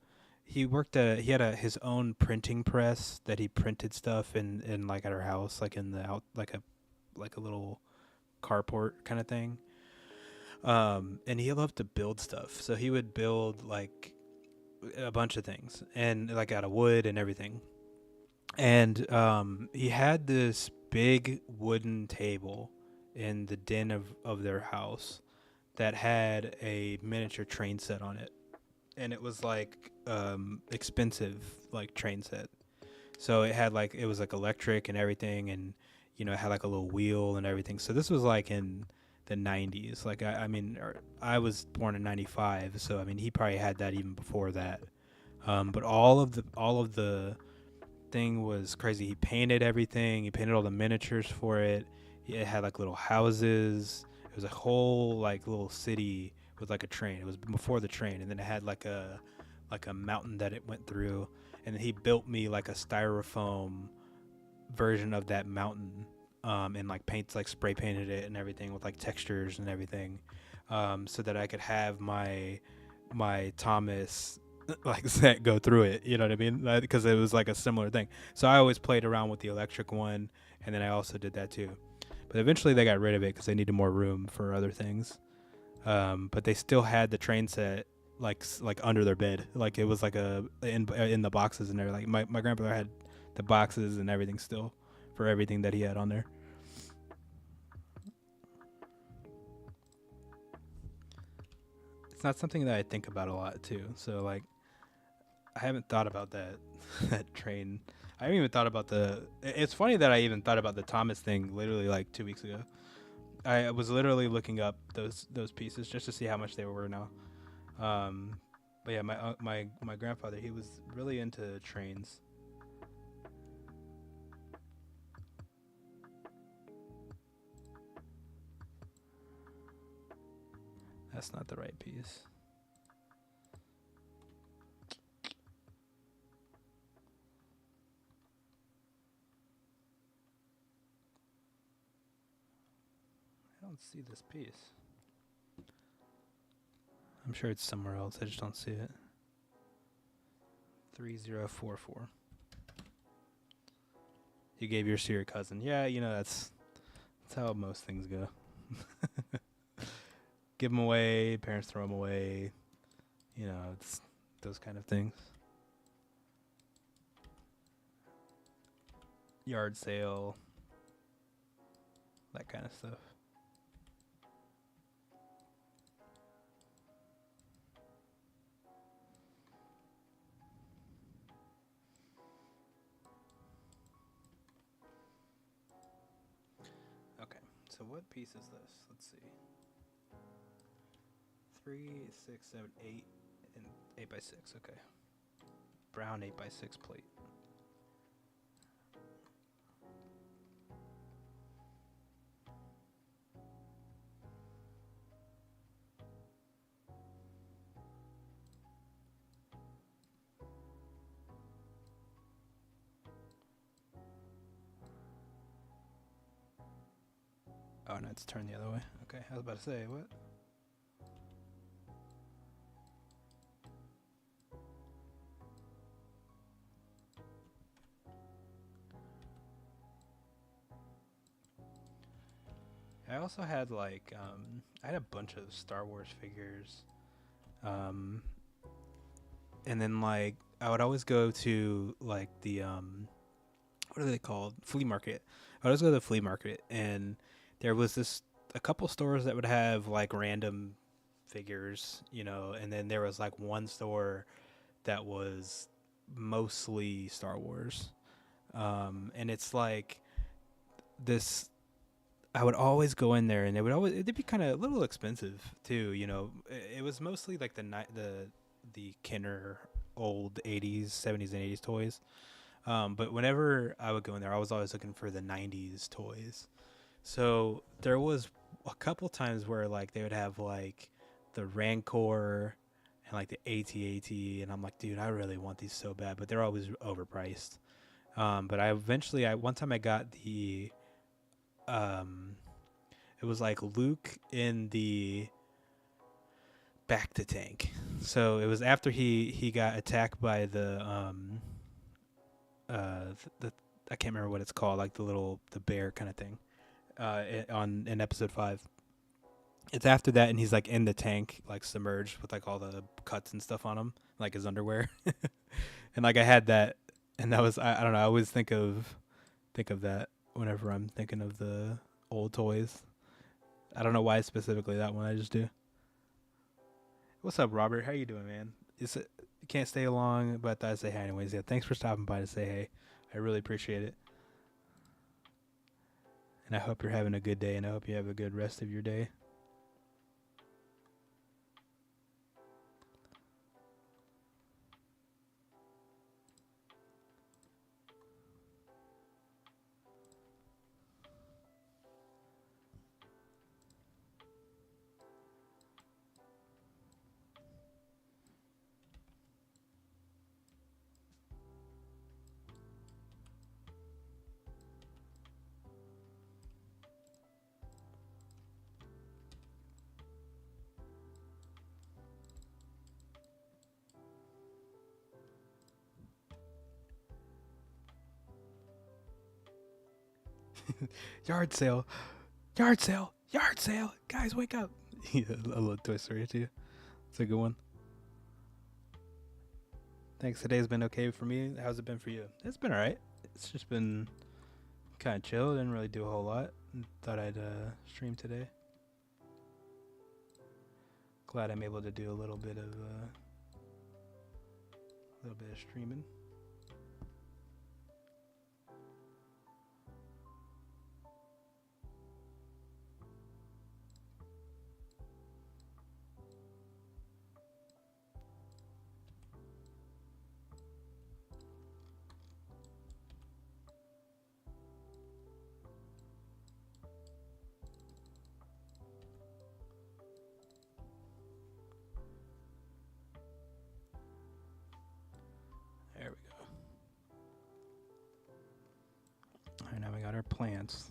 He had his own printing press that he printed stuff in like at our house, like in the out like a little carport kind of thing. And he loved to build stuff. So he would build like a bunch of things and like out of wood and everything. And he had this big wooden table in the den of their house that had a miniature train set on it. And it was like expensive like train set. So it was like electric and everything, and it had like a little wheel and everything. So this was like in the 90s. Like I was born in 95, so I mean he probably had that even before that. But all of the thing was crazy. He painted everything. He painted all the miniatures for it. It had like little houses. It was a whole like little city with like a train. It was before the train, and then it had like a mountain that it went through. And then he built me like a styrofoam version of that mountain, and like paints like spray painted it and everything with like textures and everything, so that I could have my Thomas like set go through it. You know what I mean? Because it was like a similar thing. So I always played around with the electric one, and then I also did that too. But eventually they got rid of it because they needed more room for other things. But they still had the train set like under their bed, like it was like in the boxes and everything. Like my grandfather had the boxes and everything still for everything that he had on there. It's not something that I think about a lot too. So like I haven't thought about that that train. I haven't even thought about the. It's funny that I even thought about the Thomas thing literally like 2 weeks ago. I was literally looking up those pieces just to see how much they were now. Um, but yeah, my grandfather, he was really into trains. That's not the right piece. I don't see this piece. I'm sure it's somewhere else. I just don't see it. 3044. You gave yours to your cousin. Yeah, that's how most things go. Give them away, parents throw them away. It's those kind of things. Yard sale, that kind of stuff. Okay, so what piece is this? Let's see. 3, 6, 7, 8, and 8x6. Okay, brown 8x6 plate. Oh no, it's turned the other way. Okay, I was about to say what? I also had I had a bunch of Star Wars figures, um, and then like I would always go to like the what are they called, flea market. I would always go to the flea market, and there was this a couple stores that would have like random figures, and then there was like one store that was mostly Star Wars, and it's like this I would always go in there, and it'd be kind of a little expensive too. It was mostly like the Kenner old 80s, 70s, and 80s toys. But whenever I would go in there, I was always looking for the '90s toys. So there was a couple times where like they would have like the Rancor and like the AT-AT, and I'm like, dude, I really want these so bad, but they're always overpriced. But I eventually, I one time I got the, um, it was like Luke in the back to tank. So it was after he got attacked by the I can't remember what it's called, like the bear kind of thing. On in episode 5. It's after that, and he's like in the tank, like submerged with like all the cuts and stuff on him, like his underwear. And like I had that, and that was I don't know. I always think of that whenever I'm thinking of the old toys. I don't know why specifically that one. I just do. What's up, Robert? How you doing, man? You can't stay long, but I thought I'd say hi anyways. Yeah, thanks for stopping by to say hey. I really appreciate it. And I hope you're having a good day, and I hope you have a good rest of your day. Yard sale, yard sale, yard sale. Guys, wake up. Yeah, I love Toy Story too. It's a good one. Thanks. Today's been okay for me. How's it been for you? It's been alright. It's just been kind of chill. Didn't really do a whole lot. Thought I'd stream today. Glad I'm able to do a little bit of streaming. There we go. All right, now we got our plants.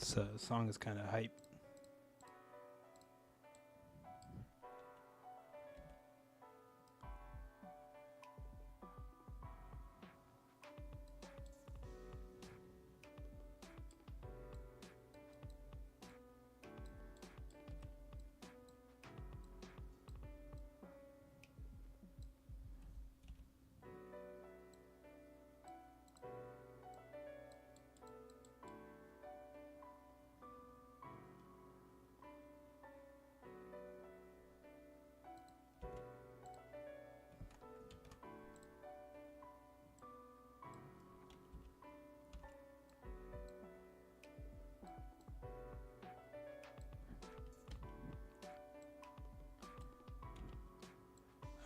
So the song is kind of hype.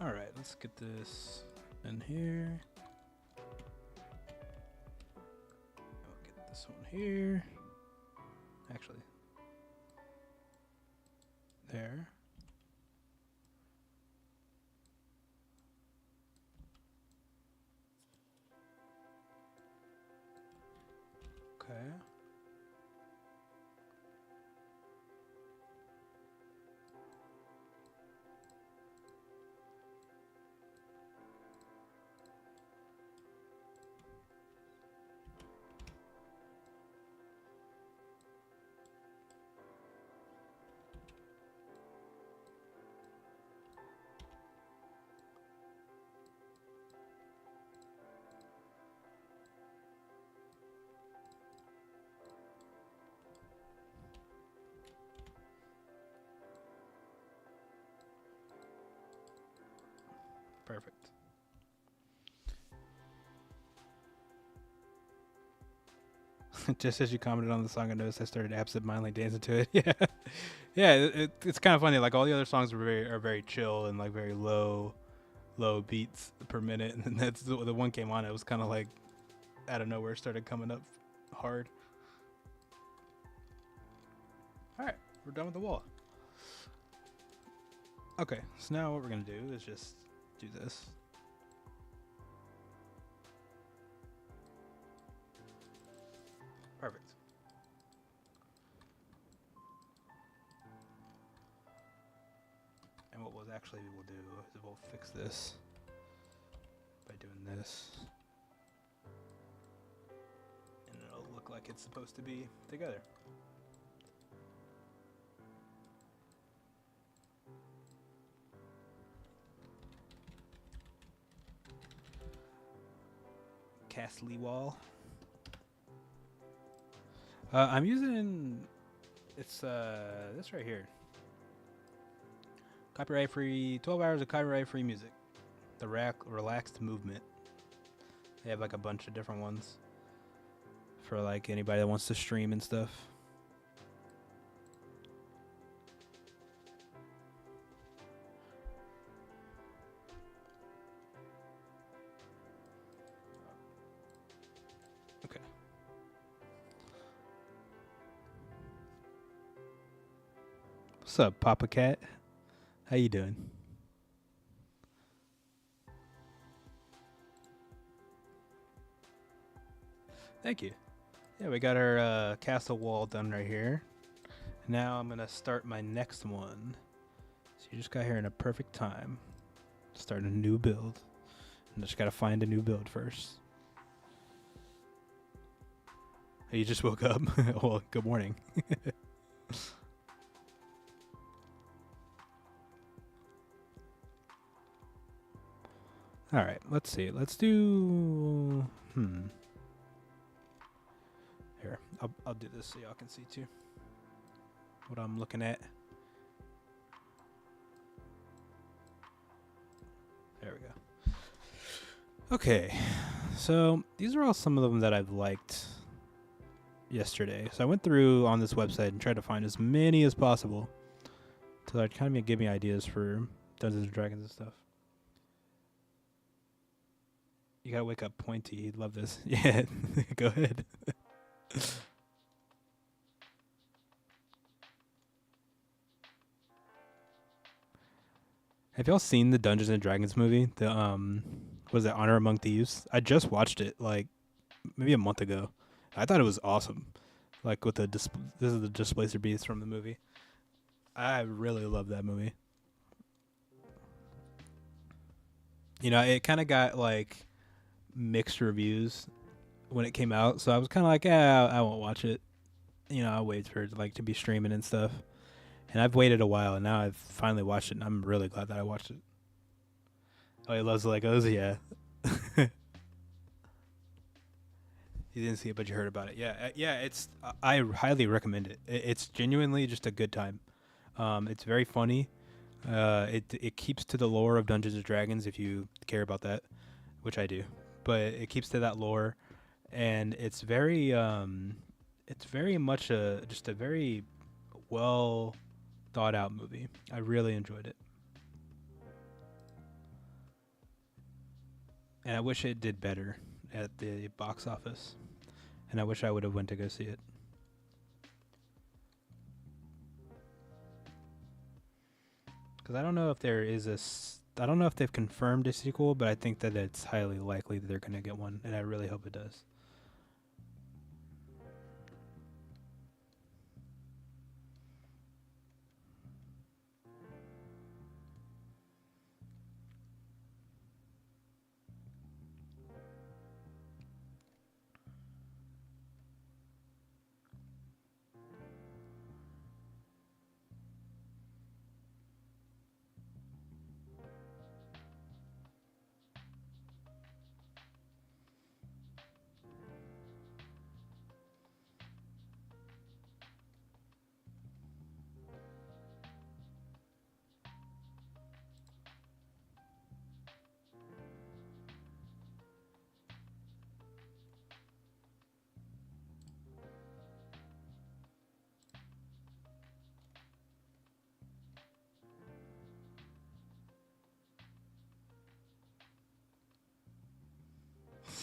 All right, let's get this in here. I'll get this one here. Actually, there. Okay. Perfect. Just as you commented on the song, I noticed I started absentmindedly dancing to it. Yeah, yeah. It's kind of funny. Like all the other songs are very chill and like very low beats per minute, and then that's the one came on. It was kind of like out of nowhere started coming up hard. All right, we're done with the wall. Okay, so now what we're gonna do is just do this. Perfect. And what we'll actually do is we'll fix this by doing this. And it'll look like it's supposed to be together. Castle wall. I'm using it's this right here. Copyright free, 12 hours of copyright free music. The relaxed movement. They have like a bunch of different ones for like anybody that wants to stream and stuff. Okay. What's up, Papa Cat? How you doing? Thank you. Yeah, we got our castle wall done right here. Now I'm gonna start my next one. So you just got here in a perfect time. Start a new build. And just gotta find a new build first. Hey, you just woke up? Well, good morning. All right, let's see. Let's do. Here, I'll do this so y'all can see too what I'm looking at. There we go. Okay, so these are all some of them that I've liked yesterday. So I went through on this website and tried to find as many as possible to like kind of give me ideas for Dungeons and Dragons and stuff. You gotta wake up, Pointy. He'd love this. Yeah, go ahead. Have y'all seen the Dungeons and Dragons movie? The was it Honor Among Thieves? I just watched it like maybe a month ago. I thought it was awesome. Like with the this is the Displacer Beast from the movie. I really love that movie. You know, it kind of got like mixed reviews when it came out, so I was kind of like, yeah, I won't watch it. You know, I'll wait for it like to be streaming and stuff. And I've waited a while, and now I've finally watched it, and I'm really glad that I watched it. Oh, he loves Legos? Yeah. You didn't see it, but you heard about it. Yeah, yeah. It's I highly recommend it. It's genuinely just a good time. It's very funny. It keeps to the lore of Dungeons and Dragons if you care about that, which I do. But it keeps to that lore, and it's very much just a very well thought out movie. I really enjoyed it. and I wish it did better at the box office. And I wish I would have went to go see it. Because I don't know if there is I don't know if they've confirmed a sequel, but I think that it's highly likely that they're going to get one, and I really hope it does.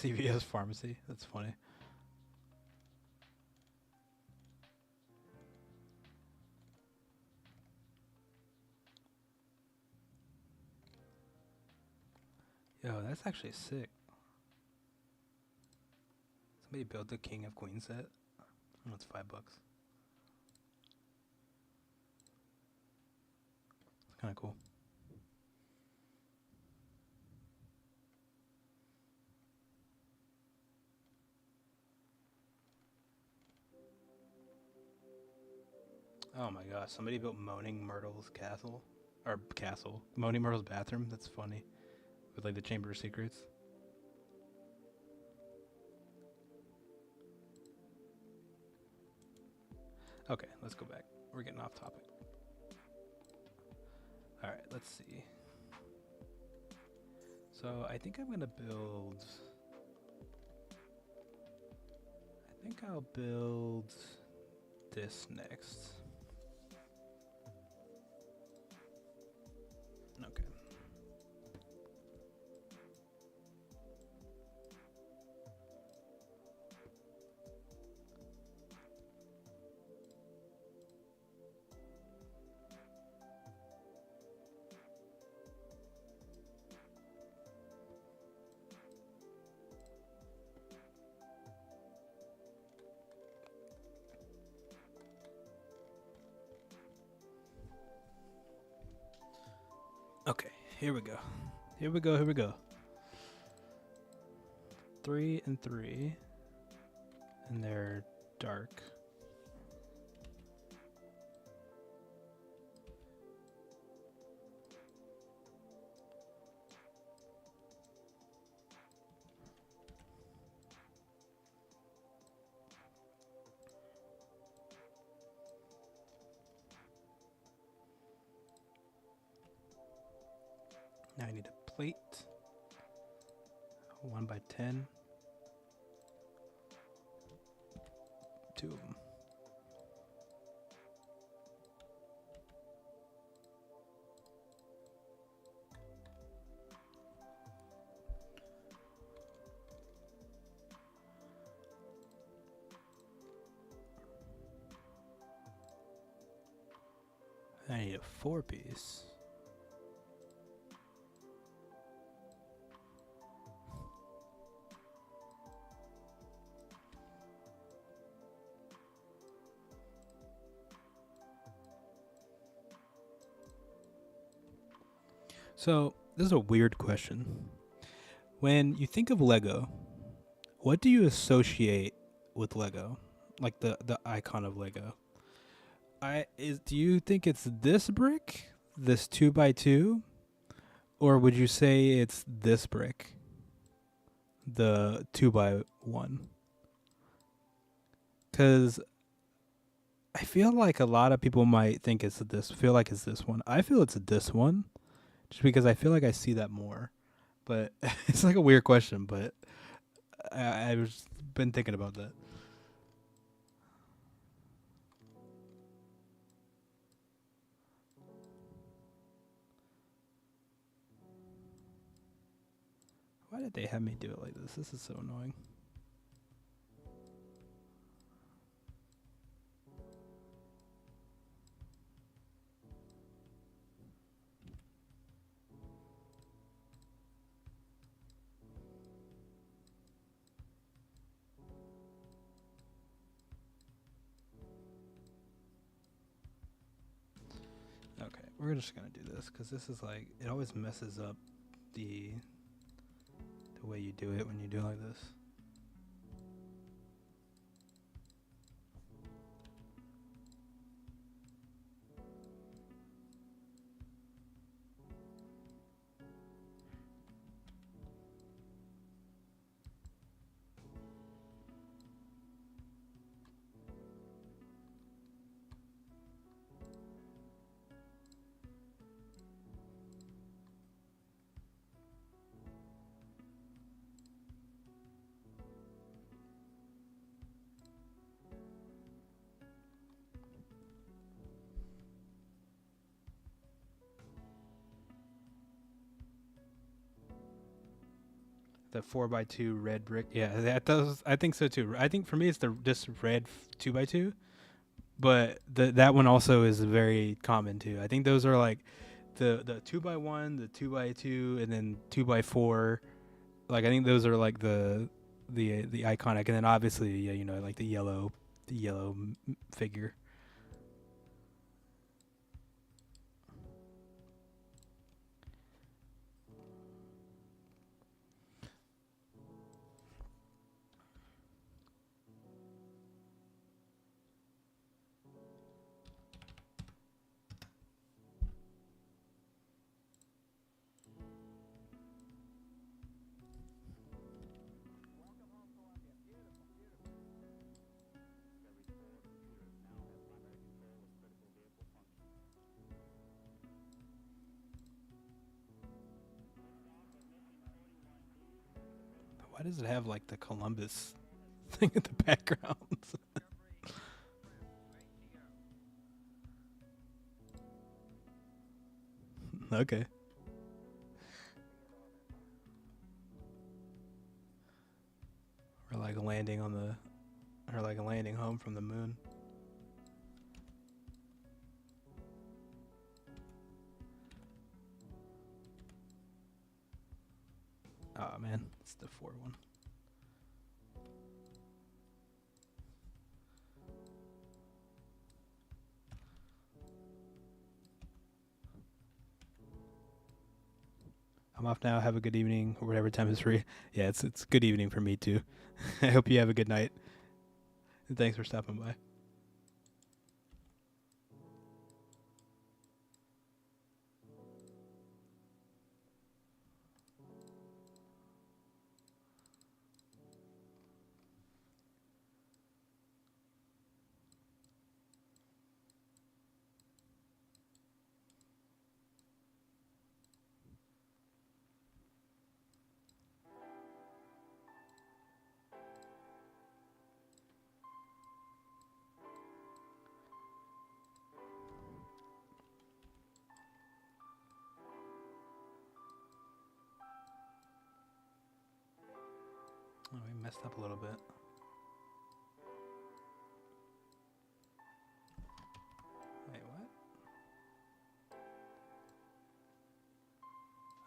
CVS Pharmacy. That's funny. Yo, that's actually sick. Somebody built the King of Queens set. Oh, it's $5. It's kind of cool. Oh my gosh, somebody built Moaning Myrtle's castle. Or castle. Moaning Myrtle's bathroom. That's funny. With like the Chamber of Secrets. Okay, let's go back. We're getting off topic. Alright, let's see. So I think I'm gonna build... I think I'll build this next. Okay. Okay, here we go. Here we go, here we go. 3 and 3. And they're dark. Now I need a plate. 1 by 10. 2 of them. I need a 4-piece. So, this is a weird question. When you think of Lego, what do you associate with Lego? Like the icon of Lego? Do you think it's this brick, this 2x2, or would you say it's this brick, the 2x1? Because I feel like a lot of people might think it's this. Feel like it's this one. I feel it's this one, just because I feel like I see that more. But it's like a weird question, but I've been thinking about that. Why did they have me do it like this? This is so annoying. Okay, we're just gonna do this because this is like, it always messes up the way you do it when you do it like this. The 4x2 red brick. Yeah, that does. I think so too. I think for me it's the just red 2x2, but that one also is very common too. I think those are like the 2x1, the 2x2, and then 2x4. Like I think those are like the iconic, and then obviously yeah, you know, like the yellow figure. Why does it have like the Columbus thing in the background? Okay. Or like landing on the, or like landing home from the moon. Oh man, it's the 4 one. I'm off now. Have a good evening, or whatever time is free. Yeah, it's good evening for me too. I hope you have a good night. And thanks for stopping by. Oh, we messed up a little bit. Wait, what?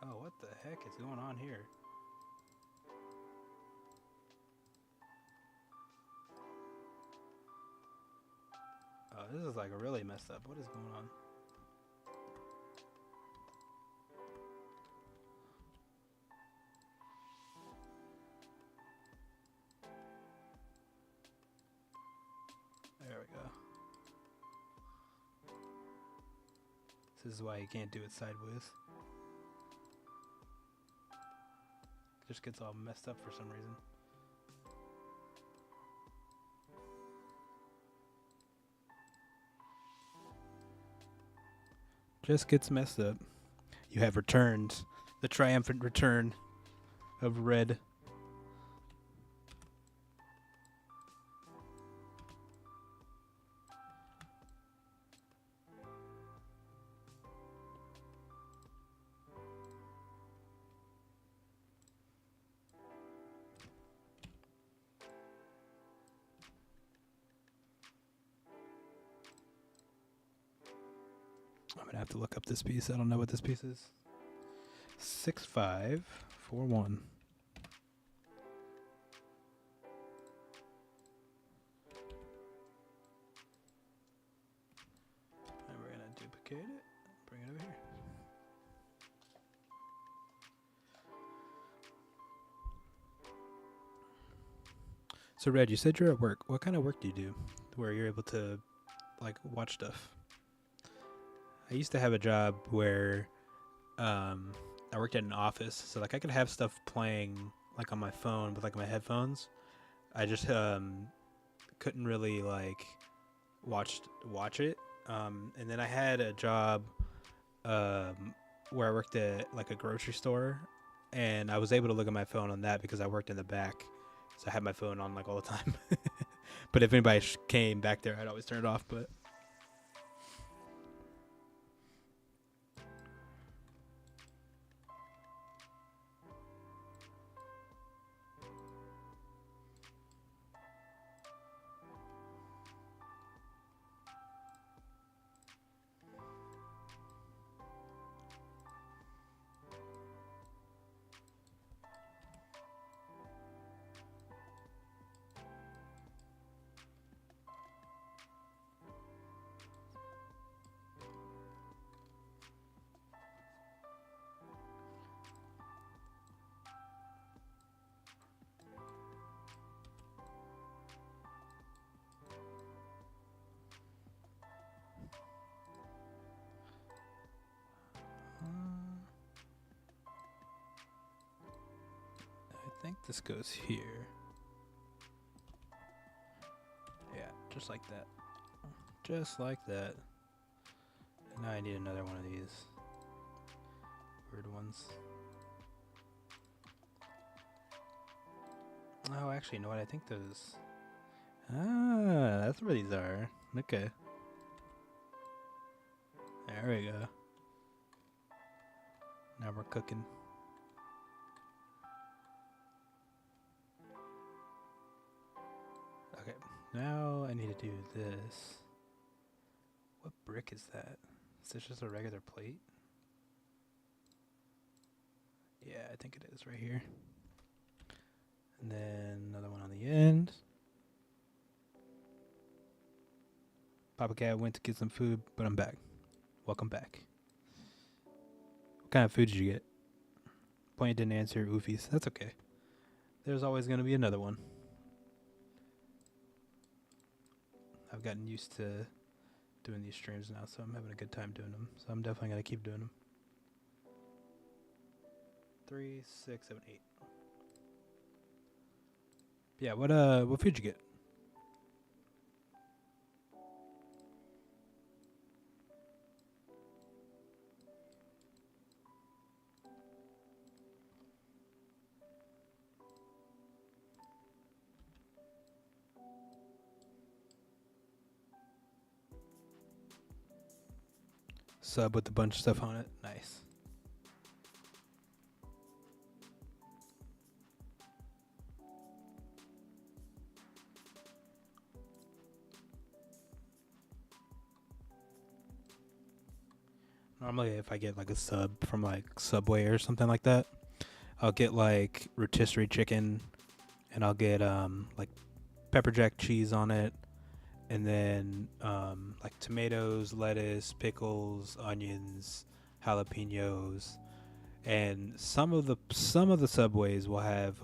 Oh, what the heck is going on here? Oh, this is like really messed up. What is going on? There we go. This is why you can't do it sideways. It just gets all messed up for some reason. Just gets messed up. You have returned. The triumphant return of red. gonna have to look up this piece. I don't know what this piece is. 6541. And we're gonna duplicate it, bring it over here. So Red, you said you're at work. What kind of work do you do where you're able to like watch stuff? I used to have a job where I worked at an office, so like I could have stuff playing like on my phone with like my headphones. I just couldn't really like watch it. And then I had a job where I worked at like a grocery store, and I was able to look at my phone on that because I worked in the back, so I had my phone on like all the time. But if anybody came back there, I'd always turn it off. But I think this goes here. Yeah, just like that. Just like that. And now I need another one of these weird ones. Oh, actually, you know what? I think those... Ah, that's where these are. Okay. There we go. Now we're cooking. Okay, now I need to do this. What brick is that? Is this just a regular plate? Yeah, I think it is right here. And then another one on the end. Papa Cat went to get some food, but I'm back. Welcome back. What kind of food did you get? Point didn't answer. Oofies. That's okay. There's always going to be another one. I've gotten used to doing these streams now, so I'm having a good time doing them. So I'm definitely going to keep doing them. 3, 6, 7, 8. Yeah, what food did you get? Sub with a bunch of stuff on it. Nice. Normally, if I get like a sub from like Subway or something like that, I'll get like rotisserie chicken, and I'll get like pepper jack cheese on it, and then like tomatoes, lettuce, pickles, onions, jalapenos, and some of the Subways will have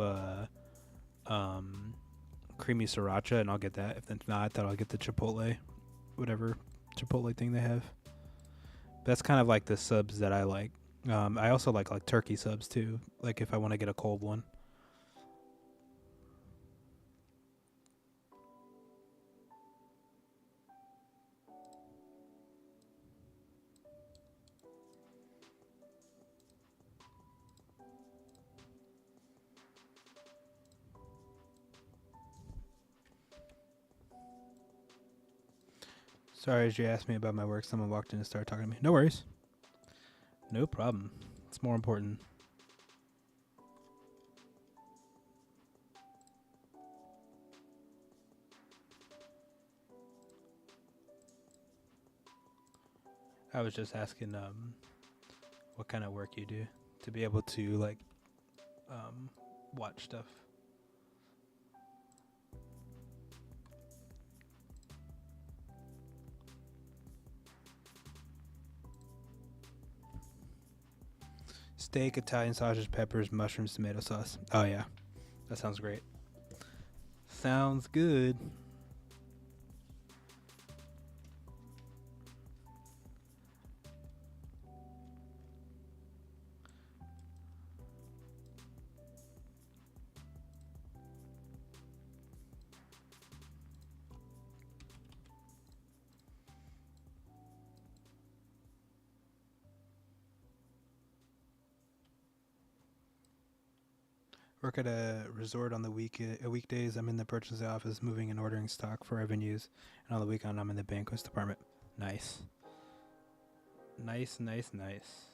creamy sriracha, and I'll get that. If not, then I'll get the Chipotle, whatever Chipotle thing they have. That's kind of like the subs that I like. I also like turkey subs too, like if I want to get a cold one. Sorry, as you asked me about my work, someone walked in and started talking to me. No worries. No problem. It's more important. I was just asking what kind of work you do to be able to like watch stuff. Steak, Italian sausage, peppers, mushrooms, tomato sauce. Oh yeah, that sounds great. Sounds good. Work at a resort on the weekdays. I'm in the purchasing office, moving and ordering stock for revenues, and on the weekend I'm in the banquets department. Nice, nice, nice, nice.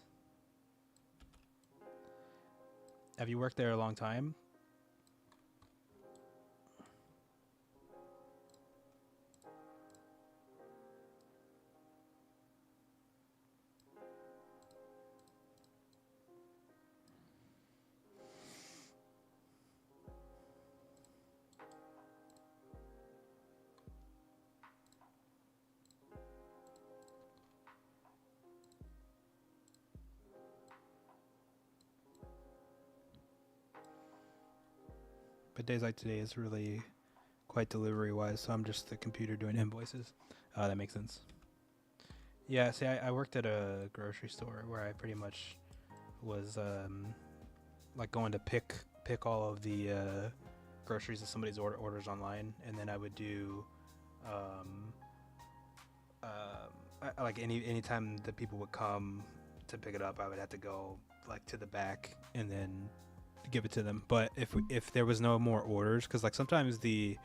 Have you worked there a long time? But days like today is really quite delivery wise, so I'm just the computer doing invoices. That makes sense. Yeah, see, I worked at a grocery store where I pretty much was like going to pick all of the groceries that somebody's orders online, and then I would do like anytime that people would come to pick it up, I would have to go like to the back and then give it to them. But if there was no more orders, because like sometimes the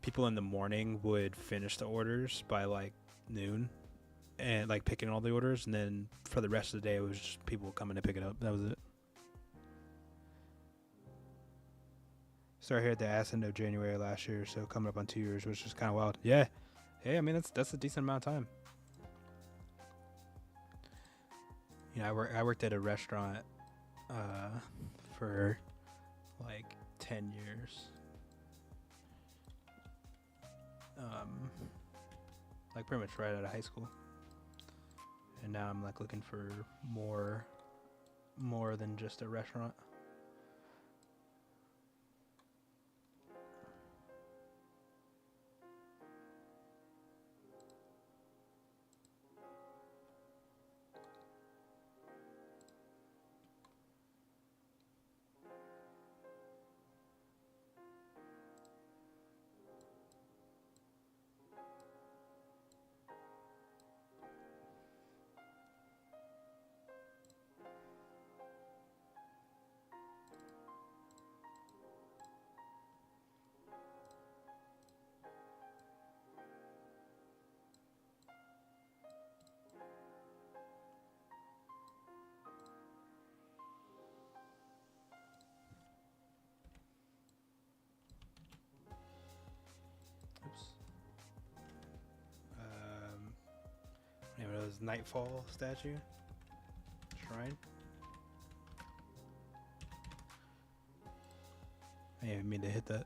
people in the morning would finish the orders by like noon and like picking all the orders, and then for the rest of the day it was just people coming to pick it up. That was it. Started here at the end of January last year, so coming up on 2 years, which is kind of wild. Yeah. Hey, I mean that's a decent amount of time. You know, I worked at a restaurant for like 10 years. Like pretty much right out of high school. And now I'm like looking for more than just a restaurant. Oops. Name it was Nightfall statue. Shrine. I didn't even mean to hit that.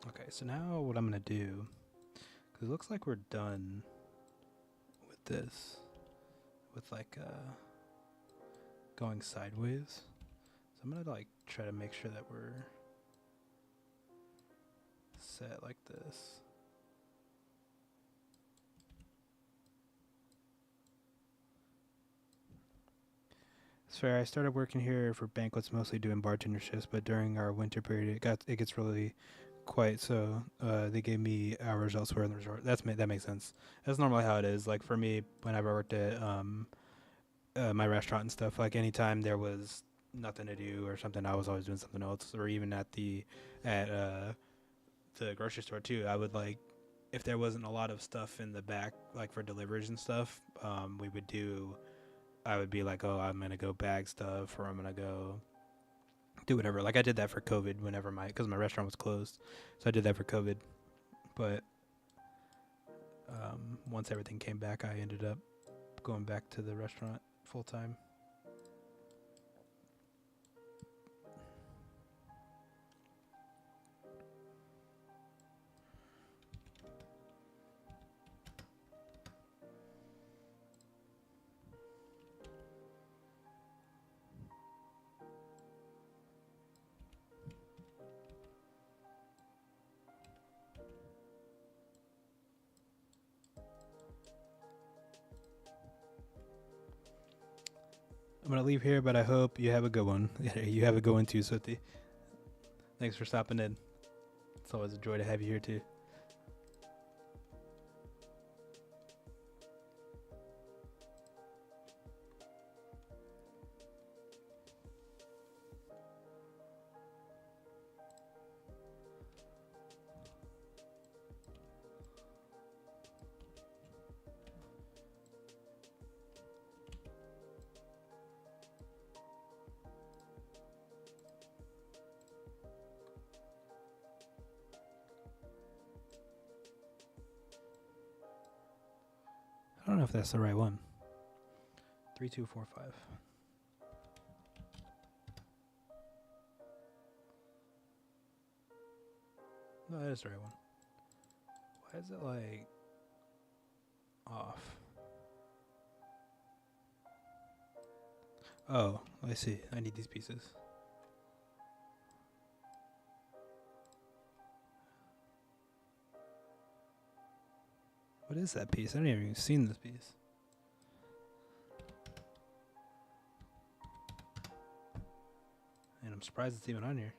Okay, so now what I'm gonna do, because it looks like we're done with this, with like going sideways. So I'm gonna like try to make sure that we're set like this. It's fair. I started working here for banquets, mostly doing bartender shifts, but during our winter period, it gets really quiet. So they gave me hours elsewhere in the resort. That makes sense. That's normally how it is. Like for me, whenever I worked at my restaurant and stuff, like anytime there was nothing to do or something, I was always doing something else. Or even at the grocery store too, I would like, if there wasn't a lot of stuff in the back, like for deliveries and stuff, I would be like, oh, I'm gonna go bag stuff, or I'm gonna go do whatever. Like I did that for COVID whenever because my restaurant was closed, so I did that for COVID. But once everything came back, I ended up going back to the restaurant full time. I'm gonna leave here, but I hope you have a good one. You have a good one too, Swifty. Thanks for stopping in. It's always a joy to have you here too. I don't know if that's the right one. 3245. No, that is the right one. Why is it like off? Oh, I see. I need these pieces. What is that piece? I haven't even seen this piece. And I'm surprised it's even on here.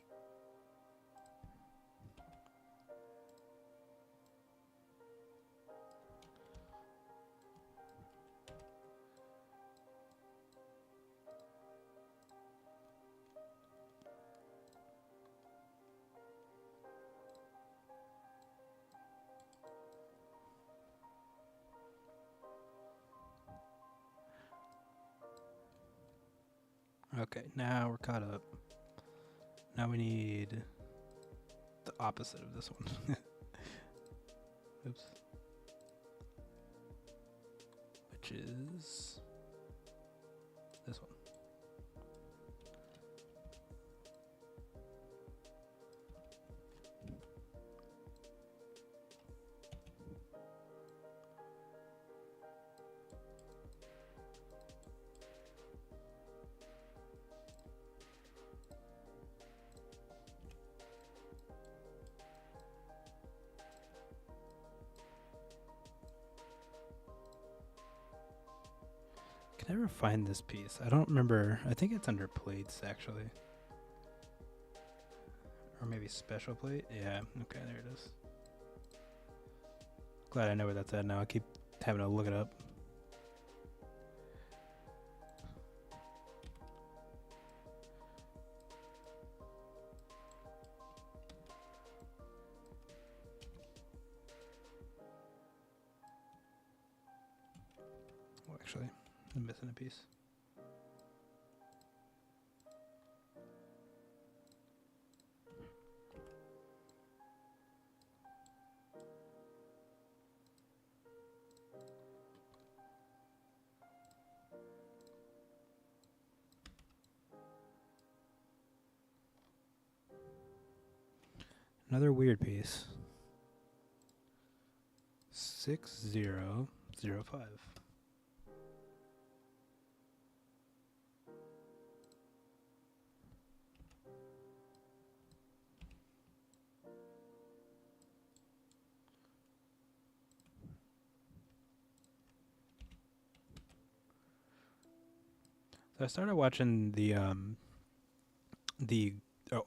Okay, now we're caught up. Now we need the opposite of this one. Oops. Which is this one. I never find this piece. I don't remember. I think it's under plates, actually. Or maybe special plate? Yeah, okay, there it is. Glad I know where that's at now. I keep having to look it up. Oh, actually, I'm missing a piece. Another weird piece. 6005. So I started watching the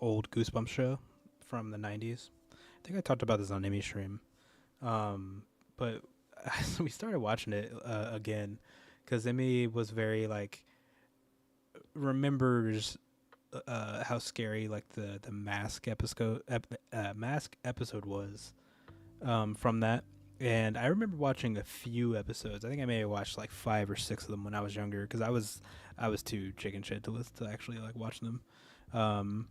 old Goosebumps show from the '90s. I think I talked about this on Emmy Stream. But so we started watching it again because Emmy was very like remembers how scary like the mask episode was from that. And I remember watching a few episodes. I think I may have watched like 5 or 6 of them when I was younger because I was too chicken shit to listen to actually like watch them. Um,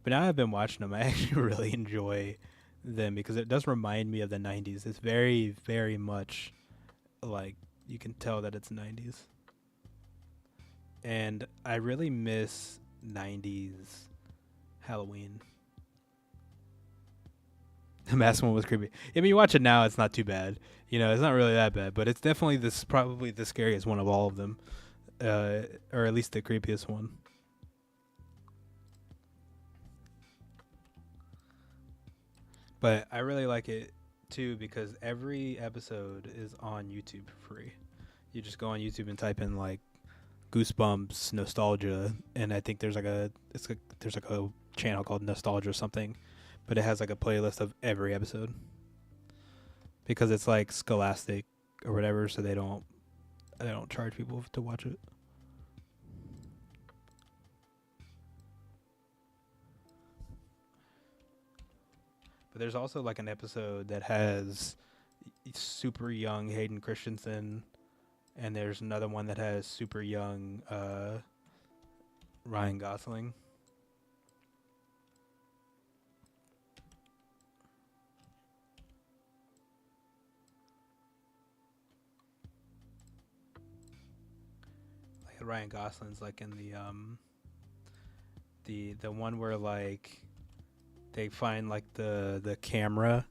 but now I've been watching them. I actually really enjoy them because it does remind me of the '90s. It's very very much like you can tell that it's '90s, and I really miss '90s Halloween. The mask one was creepy. I mean, you watch it now, it's not too bad. You know, it's not really that bad, but it's definitely this probably the scariest one of all of them, or at least the creepiest one. But I really like it too because every episode is on YouTube for free. You just go on YouTube and type in like Goosebumps nostalgia, and I think there's like a channel called Nostalgia or something, but it has like a playlist of every episode because it's like Scholastic or whatever, so they don't charge people to watch it. But there's also like an episode that has super young Hayden Christensen, and there's another one that has super young Ryan Gosling. Like Ryan Gosling's like in the one where like they find like the camera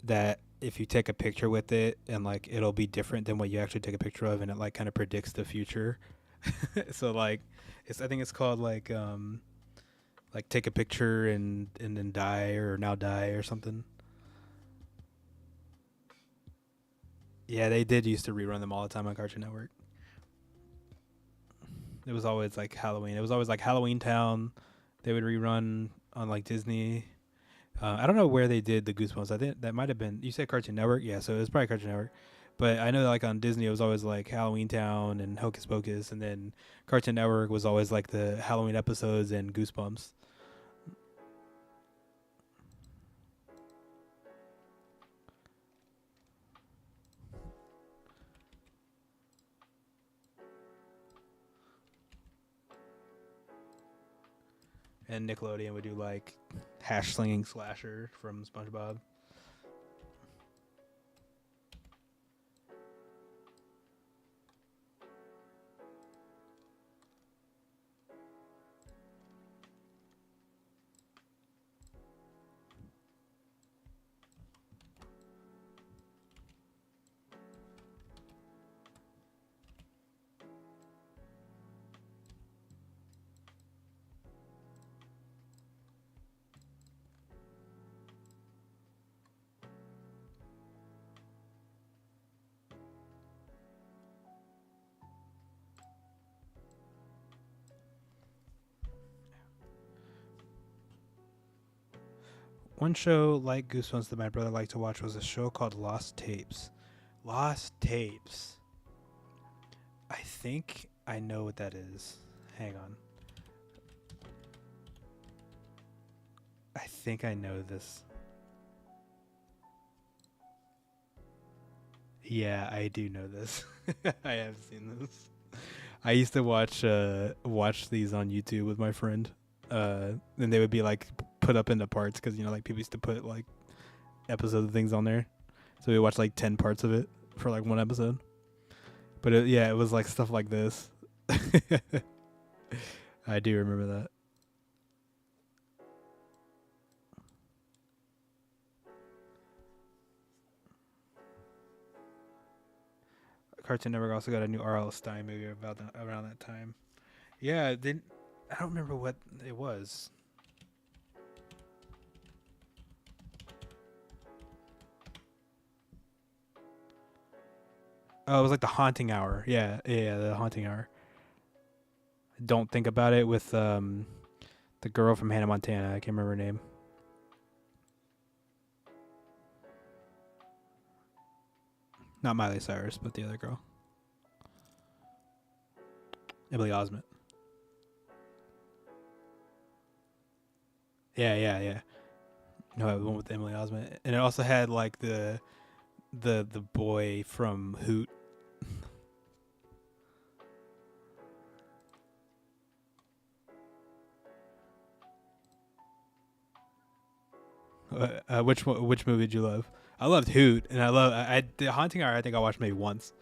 that if you take a picture with it and like it'll be different than what you actually take a picture of, and it like kind of predicts the future. So like it's I think it's called like take a picture and then die or now die or something. Yeah, they did used to rerun them all the time on Cartoon Network. It was always like Halloween. It was always like Halloween Town. They would rerun on like Disney. I don't know where they did the Goosebumps. I think that might have been. You said Cartoon Network, yeah. So it was probably Cartoon Network. But I know that, like on Disney, it was always like Halloween Town and Hocus Pocus, and then Cartoon Network was always like the Halloween episodes and Goosebumps. And Nickelodeon would do like Hash Slinging Slasher from SpongeBob. One show like Goosebumps that my brother liked to watch was a show called Lost Tapes. Lost Tapes. I think I know what that is. Hang on. I think I know this. Yeah, I do know this. I have seen this. I used to watch these on YouTube with my friend. And they would be like put up into parts because you know like people used to put like episodes of things on there. So we watched like 10 parts of it for like one episode. But yeah, it was like stuff like this. I do remember that. Cartoon Network also got a new R.L. Stein movie about around that time. Yeah, they, I don't remember what it was. Oh, it was like the Haunting Hour. Yeah, yeah, the Haunting Hour. Don't Think About It with the girl from Hannah Montana. I can't remember her name. Not Miley Cyrus, but the other girl. Emily Osment. Yeah. No, the one with Emily Osment, and it also had like the boy from Hoot. Which movie did you love? I loved Hoot, and I The Haunting Hour. I think I watched maybe once.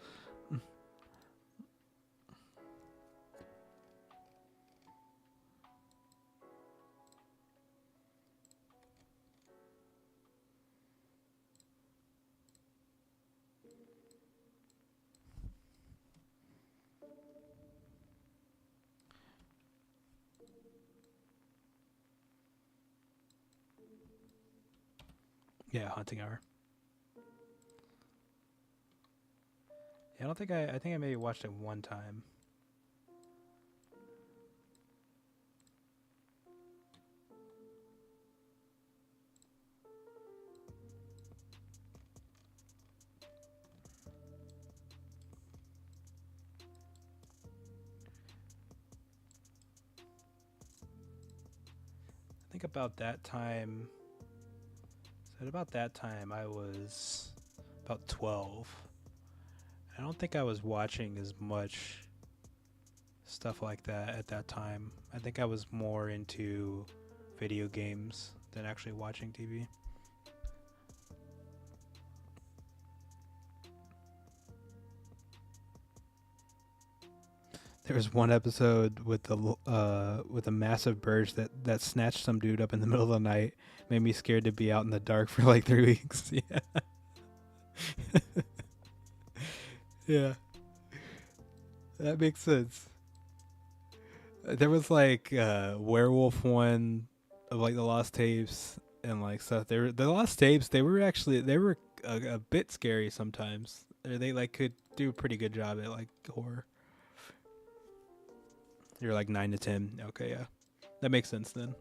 Yeah, Haunting Hour. Yeah, I don't think I think I maybe watched it one time. I think about that time. So at about that time, I was about 12. I don't think I was watching as much stuff like that at that time. I think I was more into video games than actually watching TV. There was one episode with a massive bird that snatched some dude up in the middle of the night. Made me scared to be out in the dark for like 3 weeks. Yeah. Yeah. That makes sense. There was like werewolf one of like the lost tapes and like stuff. The lost tapes. They were a bit scary sometimes. They like could do a pretty good job at like horror. You're like 9 to 10. Okay, yeah, that makes sense then.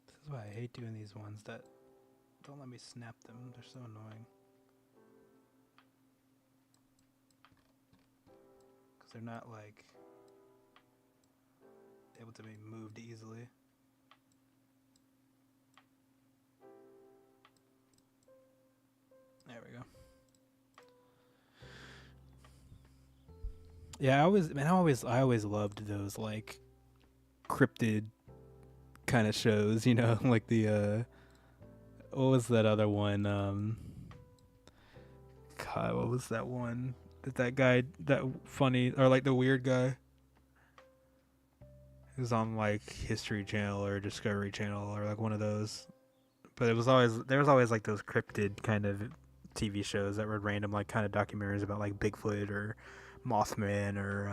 This is why I hate doing these ones that don't let me snap them. They're so annoying. Because they're not like able to be moved easily. There we go. Yeah, I always loved those like cryptid kind of shows, you know, like the what was that other one? God, what was that one? That guy, that funny or like the weird guy, who's on like History Channel or Discovery Channel or like one of those. But there was always like those cryptid kind of TV shows that were random like kind of documentaries about like Bigfoot or Mothman or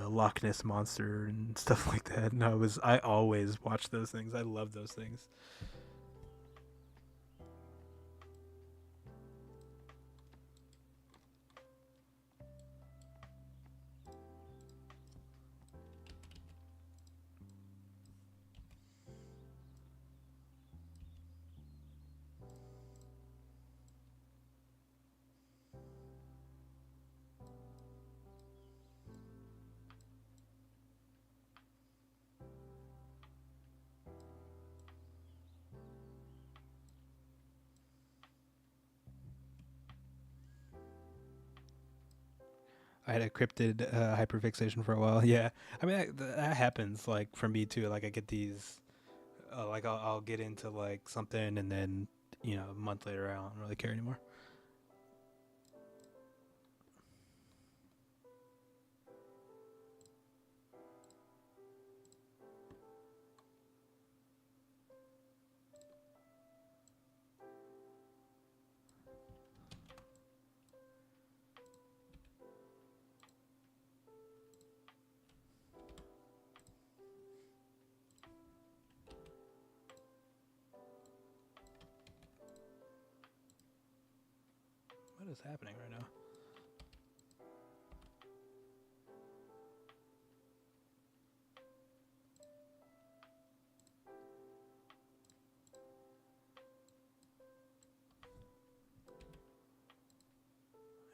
Loch Ness monster and stuff like that. And I always watched those things. I love those things. I had a cryptid hyperfixation for a while. Yeah, I mean that happens like for me too. Like I get these, like I'll get into like something and then a month later I don't really care anymore. What is happening right now?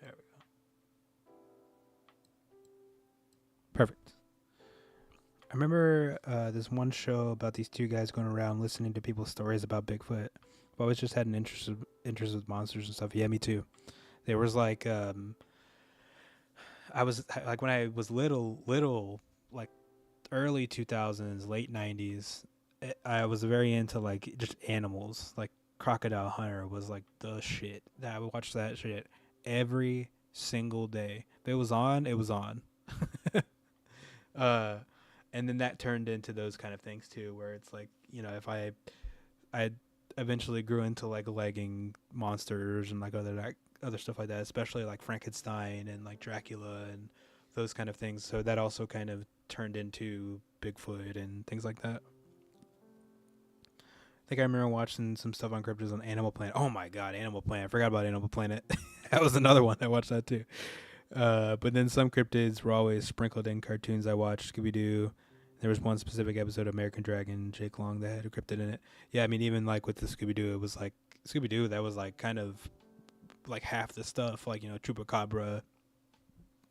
There we go. Perfect. I remember this one show about these two guys going around listening to people's stories about Bigfoot. I've always just had an interest with monsters and stuff. Yeah, me too. There was like I was like when I was little, like early 2000s, late 90s. I was very into like just animals. Like Crocodile Hunter was like the shit. I would watch that shit every single day. If it was on, it was on. uh, and then that turned into those kind of things too, where it's like if I eventually grew into like legging monsters and like other stuff like that, especially like Frankenstein and like Dracula and those kind of things. So that also kind of turned into Bigfoot and things like that. I think I remember watching some stuff on Crypt on Animal Planet. Oh my god, Animal Planet! I forgot about Animal Planet. That was another one. I watched that too. But then some cryptids were always sprinkled in cartoons I watched. Scooby Doo. There was one specific episode of American Dragon, Jake Long, that had a cryptid in it. Yeah, I mean, even like with the Scooby Doo, it was like Scooby Doo. That was like kind of like half the stuff, like Chupacabra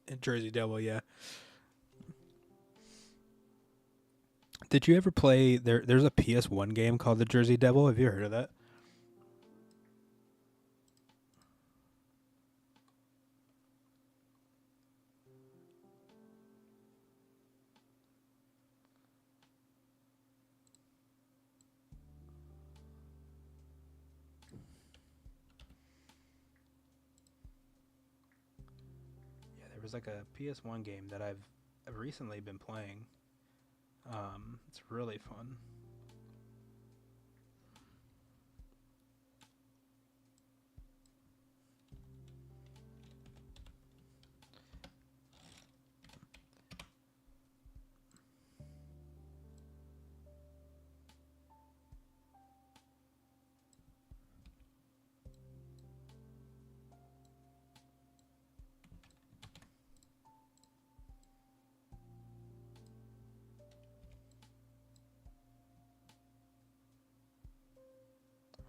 and Jersey Devil. Yeah. Did you ever play There's a PS1 game called the Jersey Devil. Have you heard of that? Yeah, there was like a PS1 game that I've recently been playing. It's really fun.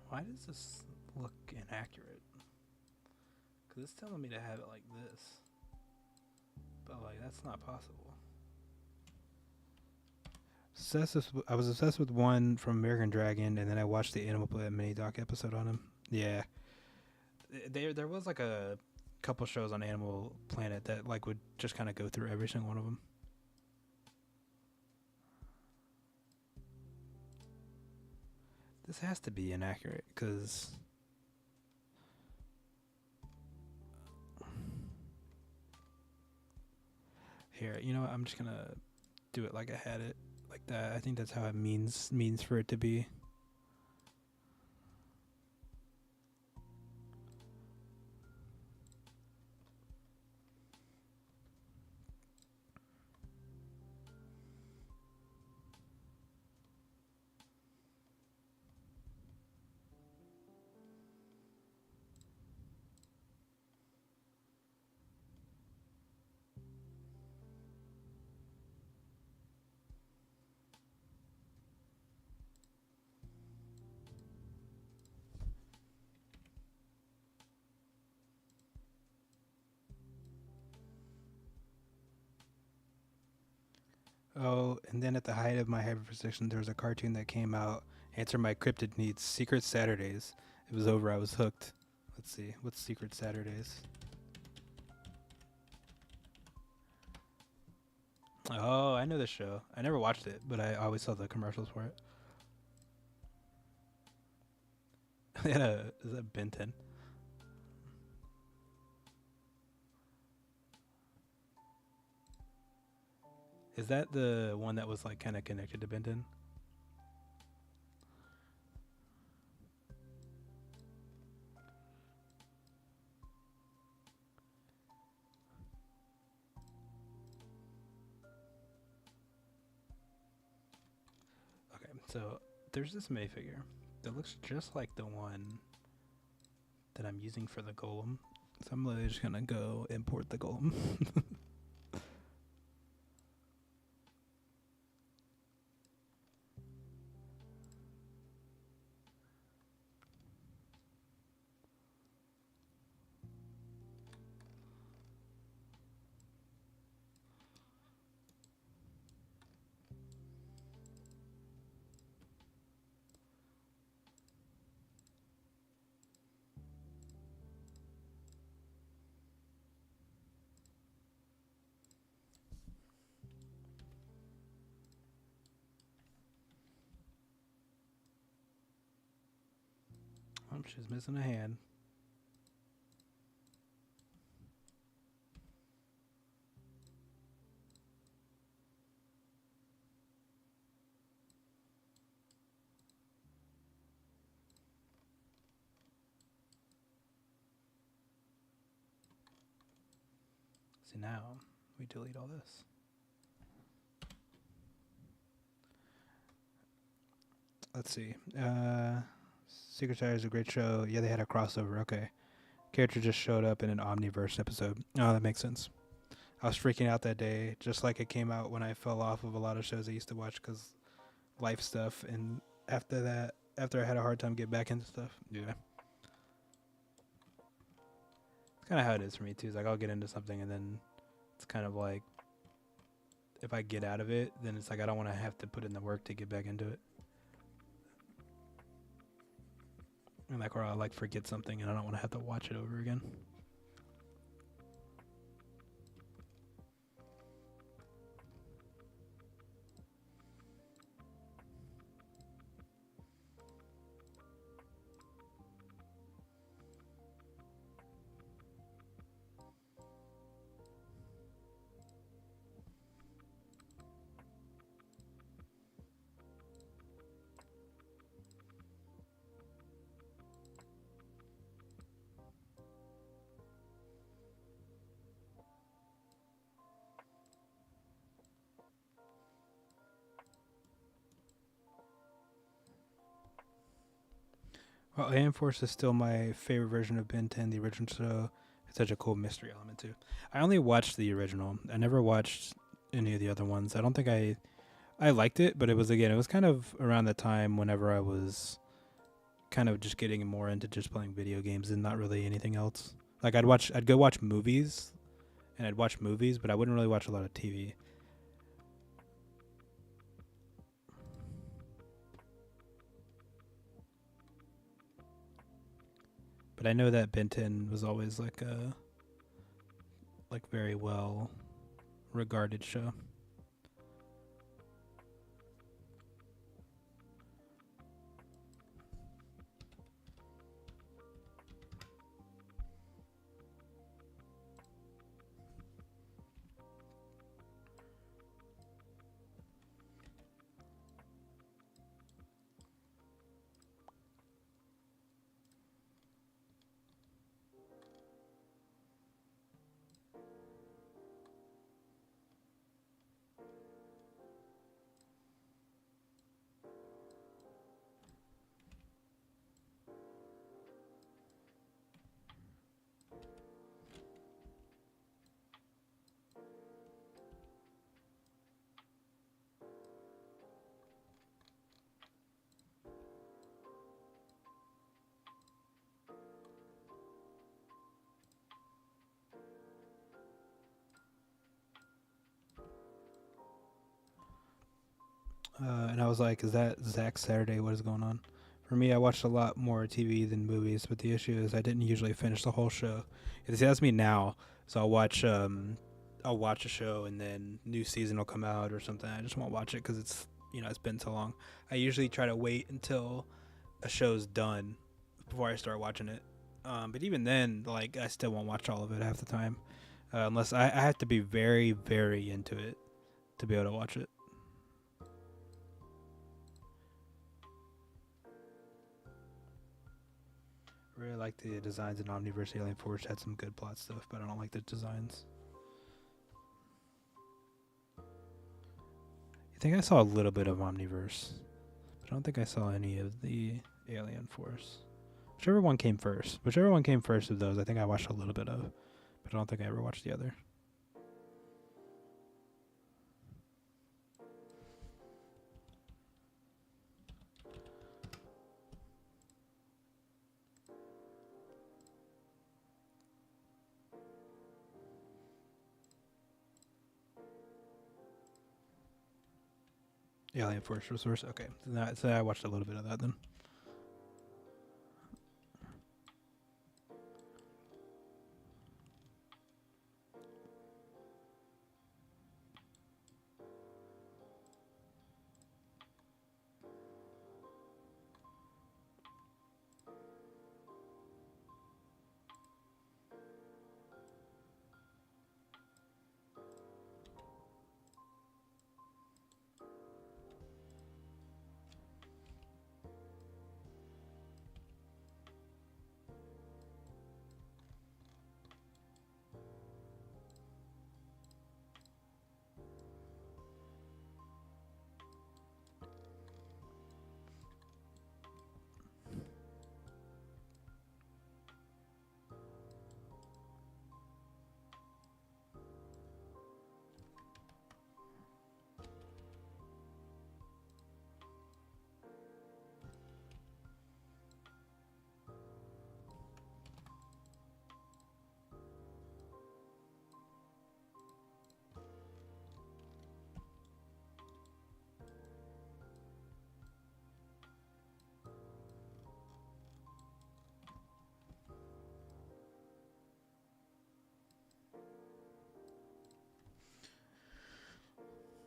Why does this look inaccurate? Because it's telling me to have it like this. But, like, that's not possible. I was obsessed with one from American Dragon, and then I watched the Animal Planet mini doc episode on him. Yeah. There was, like, a couple shows on Animal Planet that, like, would just kind of go through every single one of them. This has to be inaccurate, because here, you know what? I'm just gonna do it like I had it, like that. I think that's how it means for it to be. Oh, and then at the height of my hyperprecision, there was a cartoon that came out. Answer my cryptid needs. Secret Saturdays. It was over. I was hooked. Let's see. What's Secret Saturdays? Oh, I know this show. I never watched it, but I always saw the commercials for it. Is that Ben 10? Is that the one that was like kind of connected to Ben 10? Okay, so there's this May figure that looks just like the one that I'm using for the golem. So I'm literally just gonna go import the golem. Oh, she's missing a hand. See, now we delete all this. Let's see. Secret Sire is a great show. Yeah, they had a crossover. Okay. Character just showed up in an Omniverse episode. Oh, that makes sense. I was freaking out that day, just like it came out when I fell off of a lot of shows I used to watch because life stuff. And after that, after I had a hard time getting back into stuff, yeah. It's kind of how it is for me, too. It's like I'll get into something and then it's kind of like if I get out of it, then it's like I don't want to have to put in the work to get back into it. And like, or I'll like forget something and I don't want to have to watch it over again. Well, Alien Force is still my favorite version of Ben 10, the original show. It's such a cool mystery element too. I only watched the original. I never watched any of the other ones. I don't think I liked it, but it was kind of around the time whenever I was kind of just getting more into just playing video games and not really anything else. Like I'd go watch movies, and I'd watch movies, but I wouldn't really watch a lot of TV. But I know that Ben 10 was always like a very well regarded show. And I was like, is that Zach Saturday? What is going on? For me, I watched a lot more TV than movies, but the issue is I didn't usually finish the whole show. See, that's me now. So I'll watch I'll watch a show and then new season will come out or something. I just won't watch it because it's it's been so long. I usually try to wait until a show's done before I start watching it. But even then, like I still won't watch all of it half the time, unless I have to be very, very into it to be able to watch it. I really like the designs in Omniverse. Alien Force had some good plot stuff, but I don't like the designs. I think I saw a little bit of Omniverse, but I don't think I saw any of the Alien Force. Whichever one came first of those, I think I watched a little bit of, but I don't think I ever watched the other. Alien Force Resource. Okay, so I watched a little bit of that then.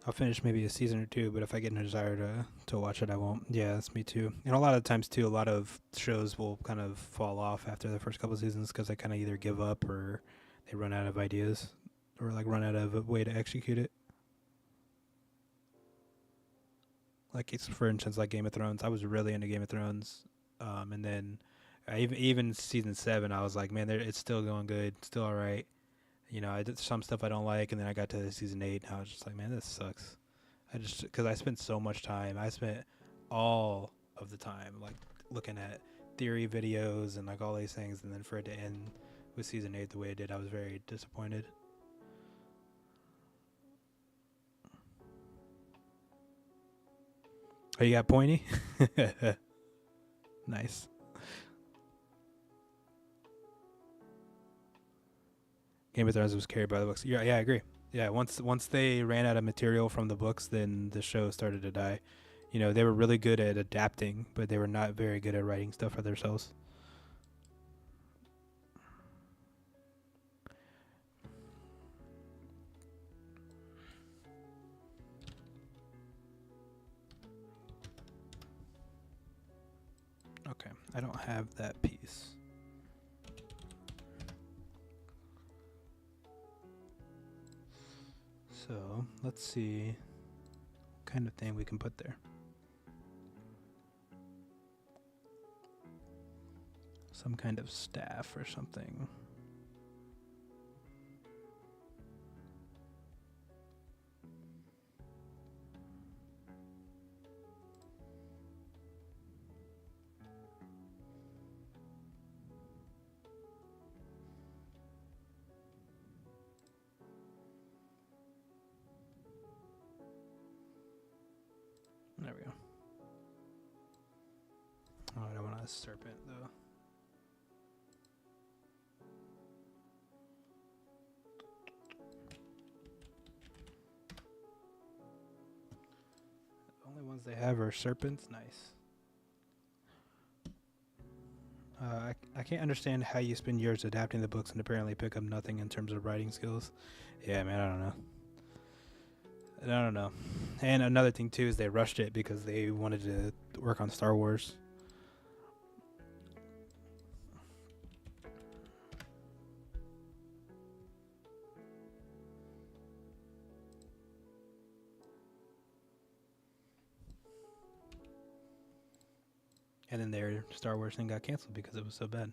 I'll finish maybe a season or two, but if I get no desire to watch it, I won't. Yeah, that's me too. And a lot of times too, a lot of shows will kind of fall off after the first couple of seasons because they kind of either give up or they run out of ideas or like run out of a way to execute it. Like it's, for instance, like Game of Thrones. I was really into Game of Thrones, and then even season 7, I was like, man, it's still going good, still all right. I did some stuff I don't like, and then I got to season 8, and I was just like, man, this sucks. Because I spent so much time. I spent all of the time, like, looking at theory videos and, like, all these things, and then for it to end with season 8 the way it did, I was very disappointed. Oh, you got pointy? Nice. Game of Thrones was carried by the books. Yeah, I agree. Yeah, once they ran out of material from the books, then the show started to die. They were really good at adapting, but they were not very good at writing stuff for themselves. Okay, I don't have that piece. So let's see what kind of thing we can put there. Some kind of staff or something. There we go. Oh, I don't want a serpent though. The only ones they have are serpents. Nice. I can't understand how you spend years adapting the books and apparently pick up nothing in terms of writing skills. Yeah, man, I don't know. I don't know. And another thing too is they rushed it because they wanted to work on Star Wars. And then their Star Wars thing got canceled because it was so bad.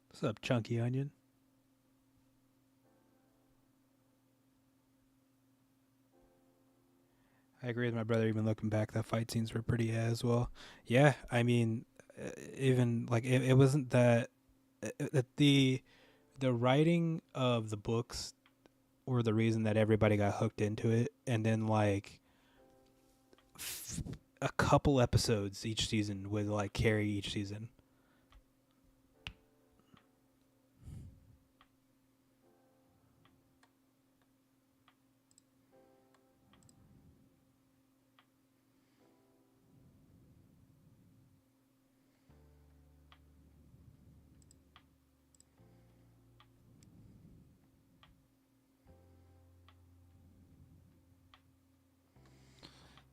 What's up, Chunky Onion? I agree with my brother. Even looking back, the fight scenes were pretty as well. Yeah, I mean, even like it wasn't that the writing of the books were the reason that everybody got hooked into it, and then like a couple episodes each season would like carry each season.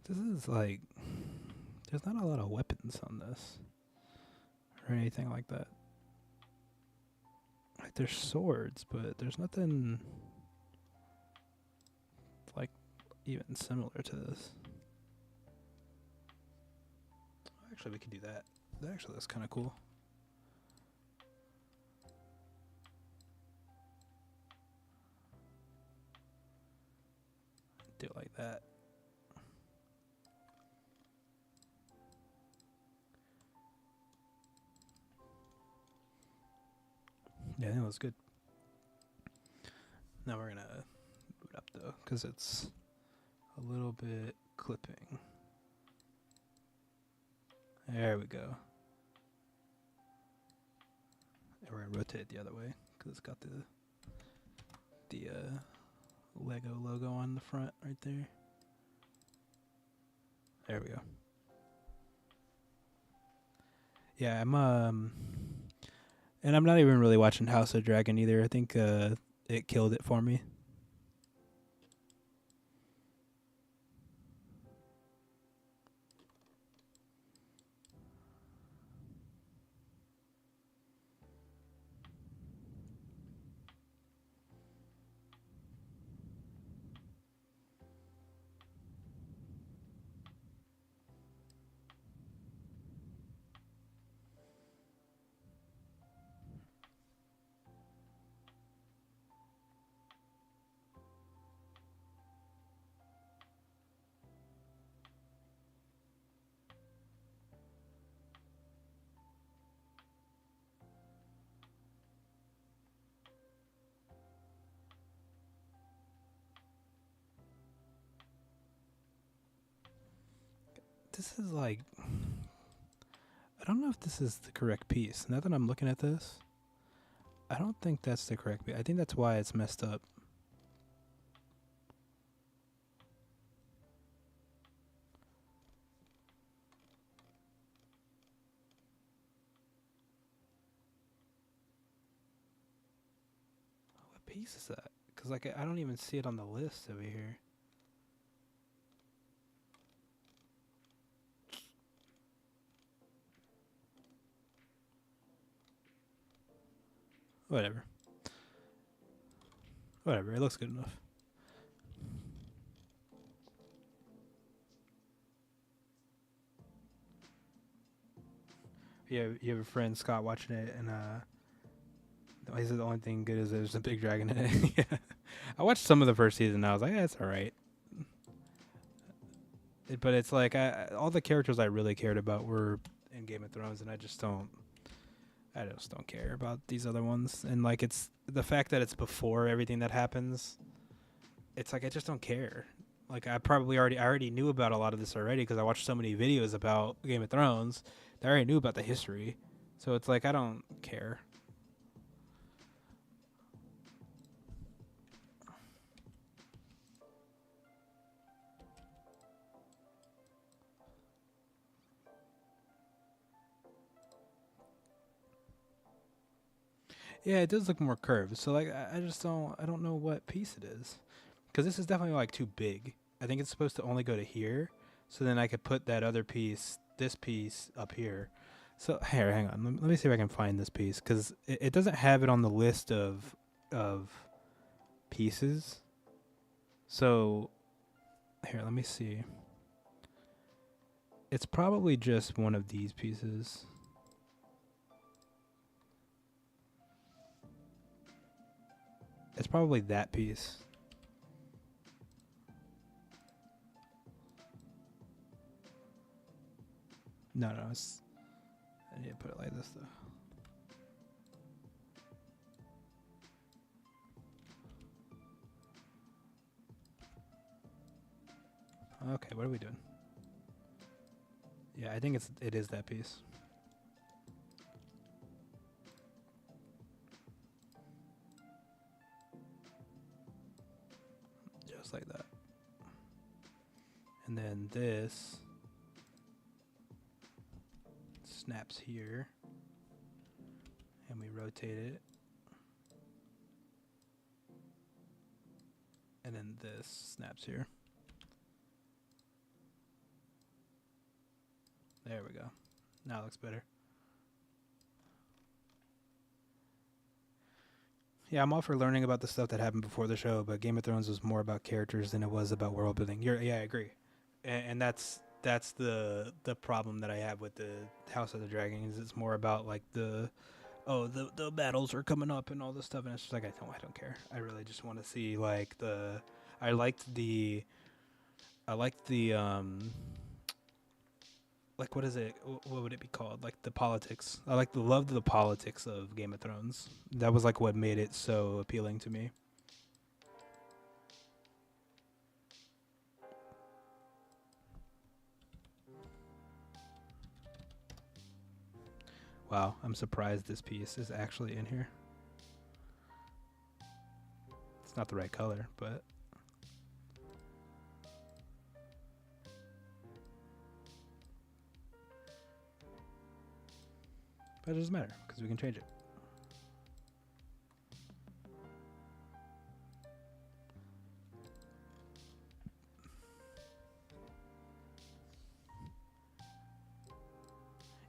This is like, there's not a lot of weapons on this or anything like that. Like there's swords, but there's nothing like even similar to this. Actually, we could do that. Actually, that's kind of cool. Do it like that. Yeah, that was good. Now we're gonna boot up though, because it's a little bit clipping. There we go. And we're gonna rotate it the other way because it's got the Lego logo on the front right there. There we go. Yeah, I'm and I'm not even really watching House of Dragon either. I think it killed it for me. This is like, I don't know if this is the correct piece. Now that I'm looking at this, I don't think that's the correct piece. I think that's why it's messed up. What piece is that? Because like I don't even see it on the list over here. Whatever. Whatever, it looks good enough. Yeah, you have a friend Scott watching it, and he said the only thing good is there's a big dragon in it. Yeah. I watched some of the first season, and I was like, yeah, it's all right. But it's like all the characters I really cared about were in Game of Thrones, and I just don't. I just don't care about these other ones. And like it's the fact that it's before everything that happens. It's like I just don't care. Like I already knew about a lot of this already because I watched so many videos about Game of Thrones. That I already knew about the history. So it's like I don't care. Yeah, it does look more curved. So like I just don't know what piece it is. Because this is definitely like too big. I think it's supposed to only go to here. So then I could put that other piece, this piece up here. So here, hang on. Let me see if I can find this piece because it doesn't have it on the list of pieces. So here, let me see. It's probably just one of these pieces. It's probably that piece. No, it's. I need to put it like this though. Okay, what are we doing? Yeah, I think it is that piece. Just like that. And then this snaps here. And we rotate it. And then this snaps here. There we go. Now it looks better. Yeah, I'm all for learning about the stuff that happened before the show, but Game of Thrones was more about characters than it was about world building. Yeah, I agree, and that's the problem that I have with the House of the Dragon is it's more about like the battles are coming up and all this stuff, and it's just like I don't care. I really just want to see like I liked the like what is it? What would it be called? Like the politics. I like loved the politics of Game of Thrones. That was like what made it so appealing to me. Wow, I'm surprised this piece is actually in here. It's not the right color, but it doesn't matter because we can change it.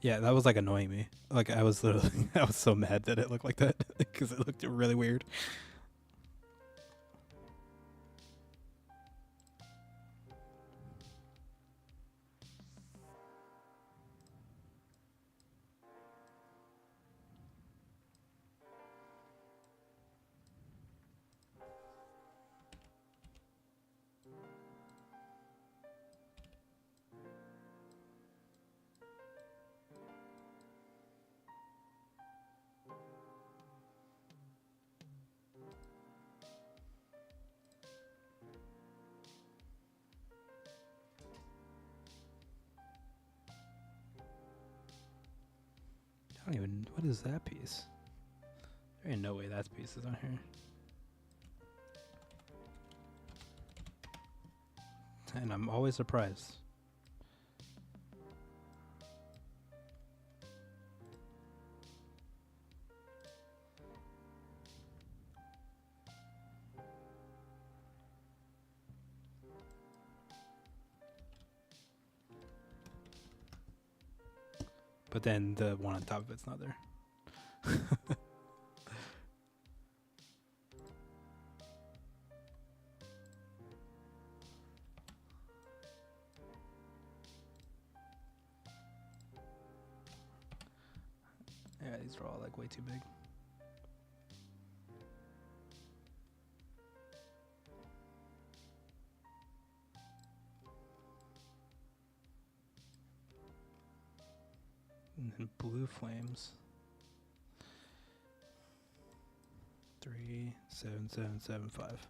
Yeah, that was like annoying me. Like I was literally, I was so mad that it looked like that because it looked really weird. I don't even. What is that piece? There ain't no way that piece is on here. And I'm always surprised. But then the one on top of it's not there. Yeah, these are all like way too big. And then blue flames. 7775.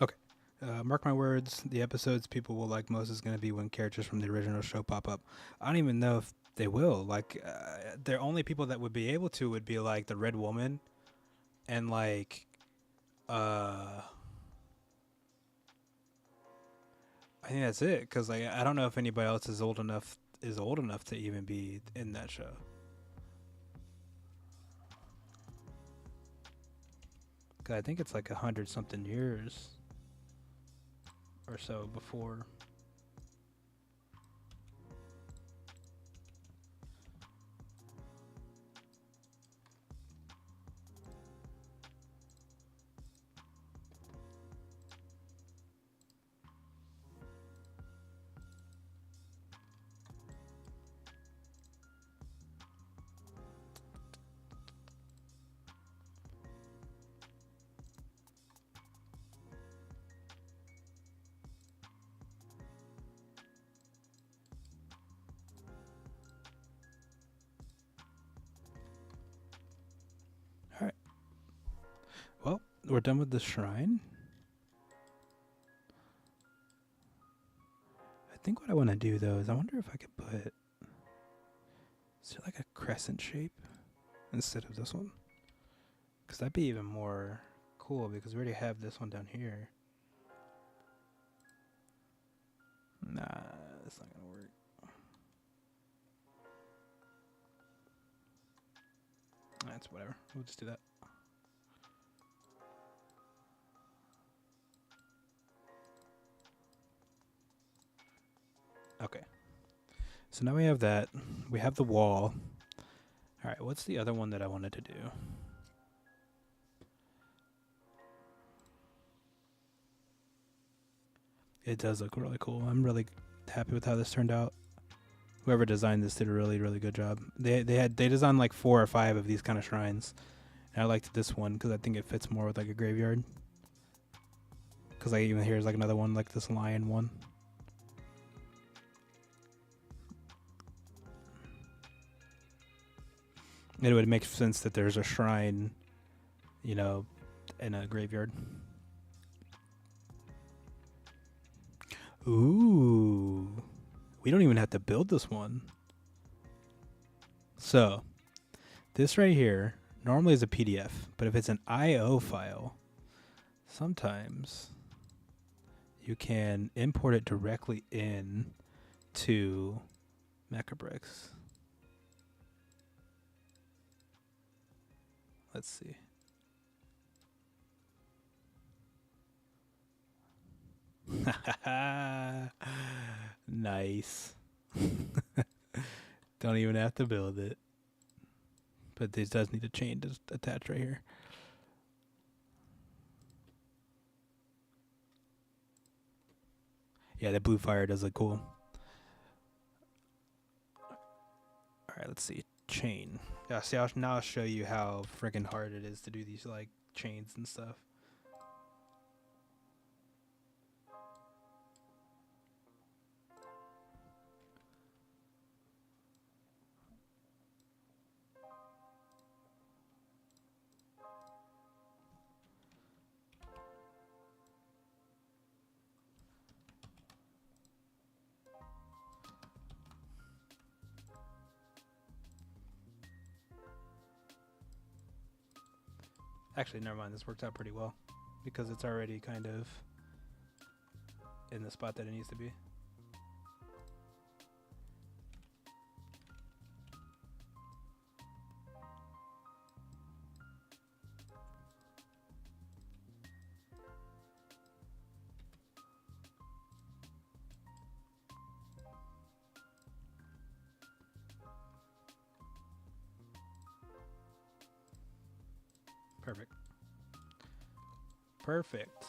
Okay. Mark my words, the episodes people will like most is going to be when characters from the original show pop up. I don't even know if they will. Like, the only people that would be able to would be like the Red Woman and like, I think that's it. Because like, I don't know if anybody else is old enough to even be in that show. Cause I think it's like 100-something years or so before. All right. Well, we're done with the shrine. I think what I want to do though is I wonder if I could put, is there like a crescent shape instead of this one? Because that'd be even more cool because we already have this one down here. Nah, that's not gonna work. That's whatever. We'll just do that. Okay. So now we have that. We have the wall. All right, what's the other one that I wanted to do? It does look really cool. I'm really happy with how this turned out. Whoever designed this did a really, really good job. They designed like 4 or 5 of these kind of shrines. And I liked this one because I think it fits more with like a graveyard. Because like even here's like another one, like this lion one. It would make sense that there's a shrine, you know, in a graveyard. Ooh. We don't even have to build this one. So, this right here normally is a PDF, but if it's an IO file, sometimes you can import it directly in to Mecabricks. Let's see. Nice. Don't even have to build it. But this does need a chain to attach right here. Yeah, the blue fire does look cool. Alright, let's see. Chain. Yeah, see, now I'll show you how freaking hard it is to do these like chains and stuff. Actually, never mind. This works out pretty well because it's already kind of in the spot that it needs to be. Perfect.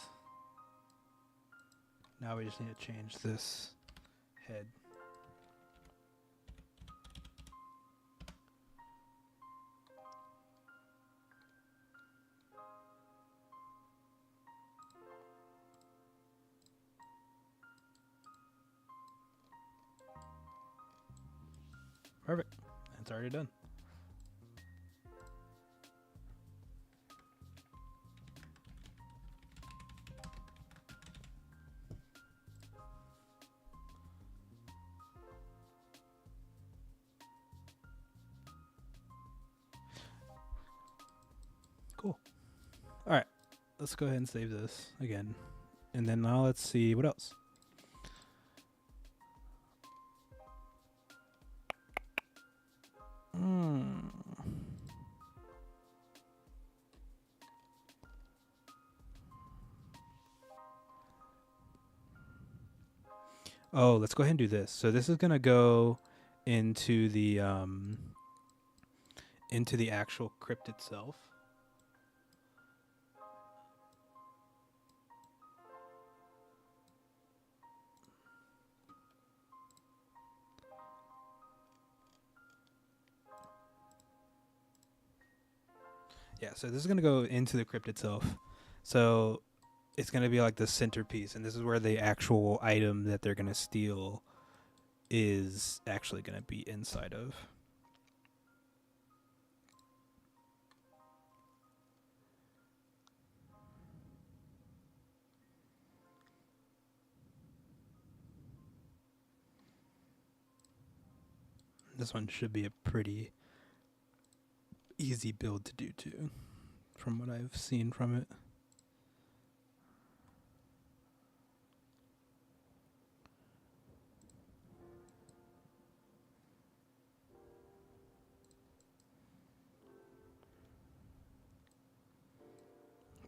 Now we just need to change this head. Perfect. It's already done. Cool. All right. Let's go ahead and save this again. And then now let's see what else. Oh, let's go ahead and do this. So this is going to go into the actual crypt itself. Yeah, so this is going to go into the crypt itself. So it's going to be like the centerpiece, and this is where the actual item that they're going to steal is actually going to be inside of. This one should be a pretty easy build to do too, from what I've seen from it.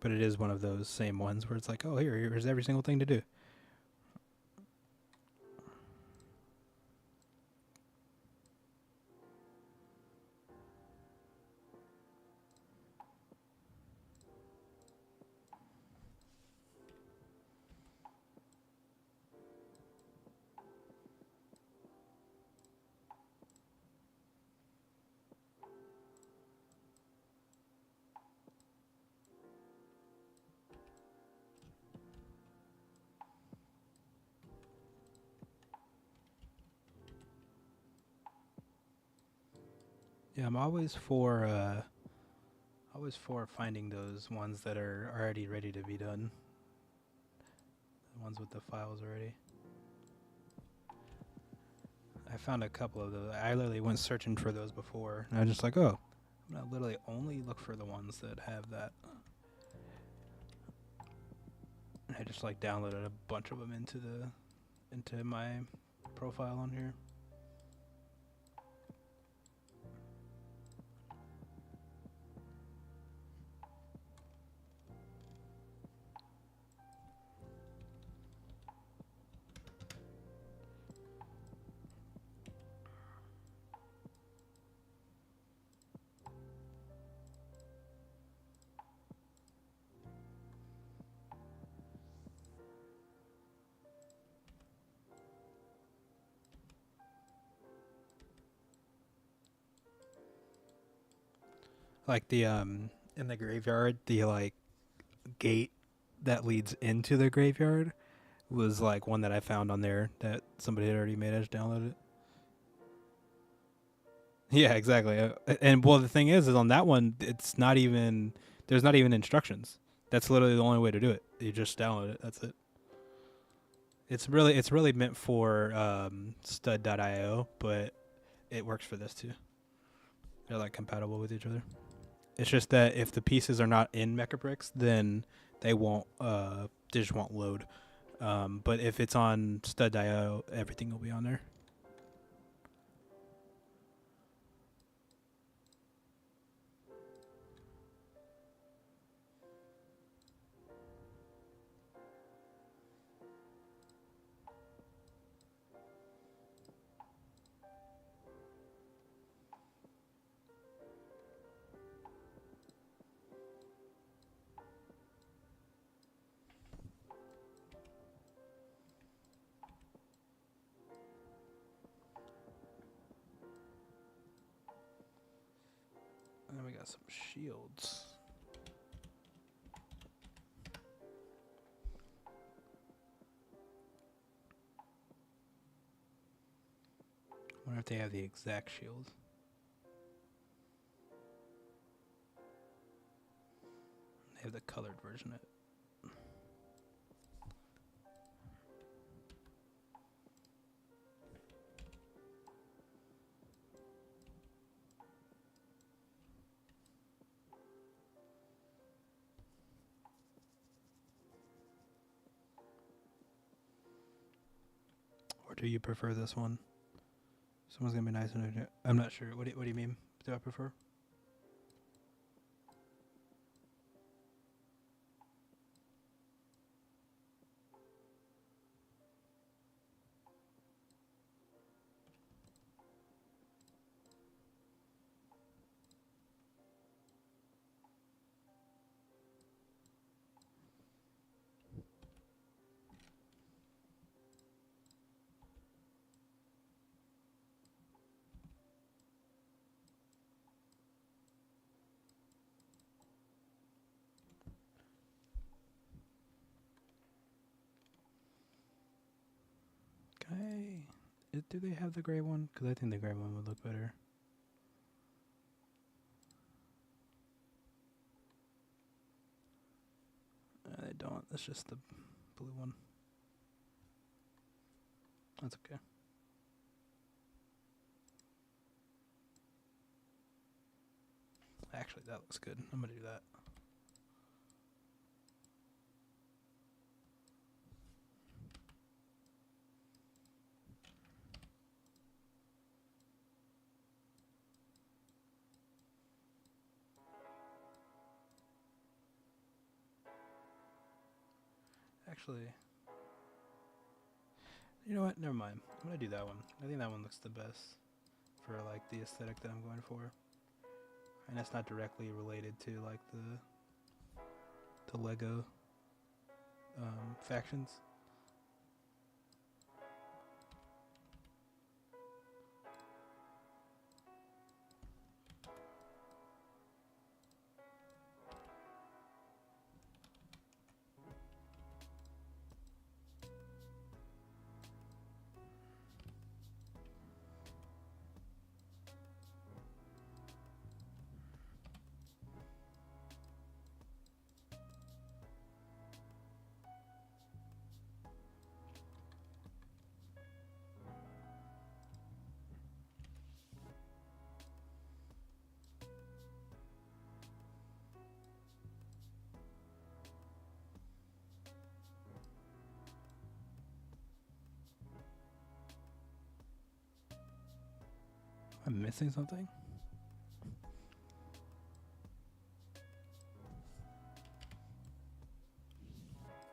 But it is one of those same ones where it's like, oh, here's every single thing to do. Yeah, I'm always for finding those ones that are already ready to be done. The ones with the files already. I found a couple of those. I literally went searching for those before, and I was just like, oh, I'm gonna literally only look for the ones that have that. And I just like downloaded a bunch of them into my profile on here. Like the in the graveyard, the like gate that leads into the graveyard was like one that I found on there that somebody had already made. I just downloaded it. Yeah, exactly. And well, the thing is on that one, it's not even there's not even instructions. That's literally the only way to do it. You just download it. That's it. It's really meant for stud.io, but it works for this too. They're like compatible with each other. It's just that if the pieces are not in Mecabricks, then they won't. They just won't load. But if it's on stud.io, everything will be on there. got some shields. I wonder if they have the exact shield. They have the colored version of it. Or do you prefer this one? Someone's gonna be nice and I'm not sure. What do you mean? Do I prefer? Okay. Do they have the gray one? Because I think the gray one would look better. They don't. That's just the blue one. That's okay. Actually, that looks good. I'm gonna do that. Actually, you know what? Never mind. I'm gonna do that one. I think that one looks the best for like the aesthetic that I'm going for, and that's not directly related to like the Lego factions. I'm missing something?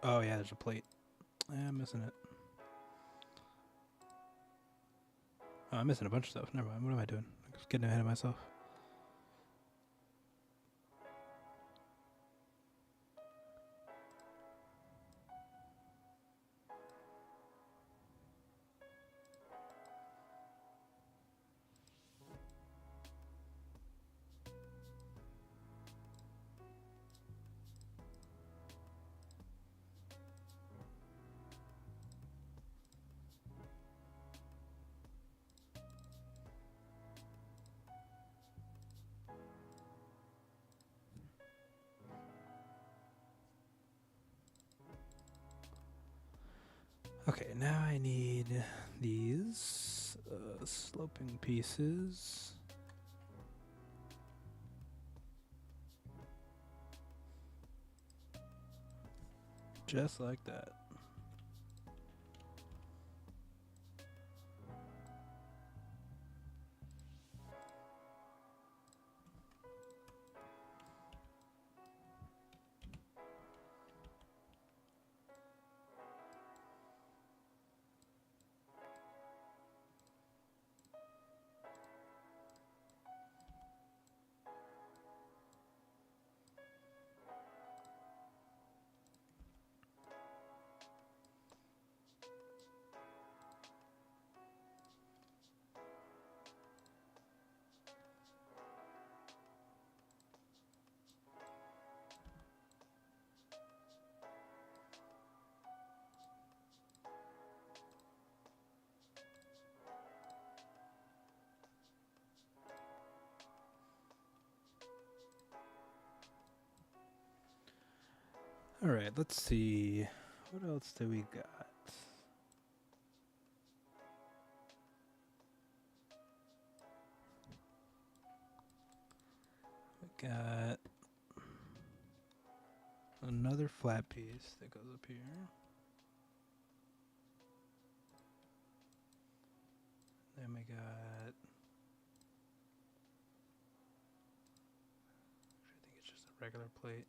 Oh yeah, there's a plate. Yeah, I'm missing it. Oh, I'm missing a bunch of stuff. Never mind. What am I doing? I'm just getting ahead of myself. Okay, now I need these sloping pieces. Just like that. All right, let's see. What else do we got? We got another flat piece that goes up here. Then we got, I think it's just a regular plate.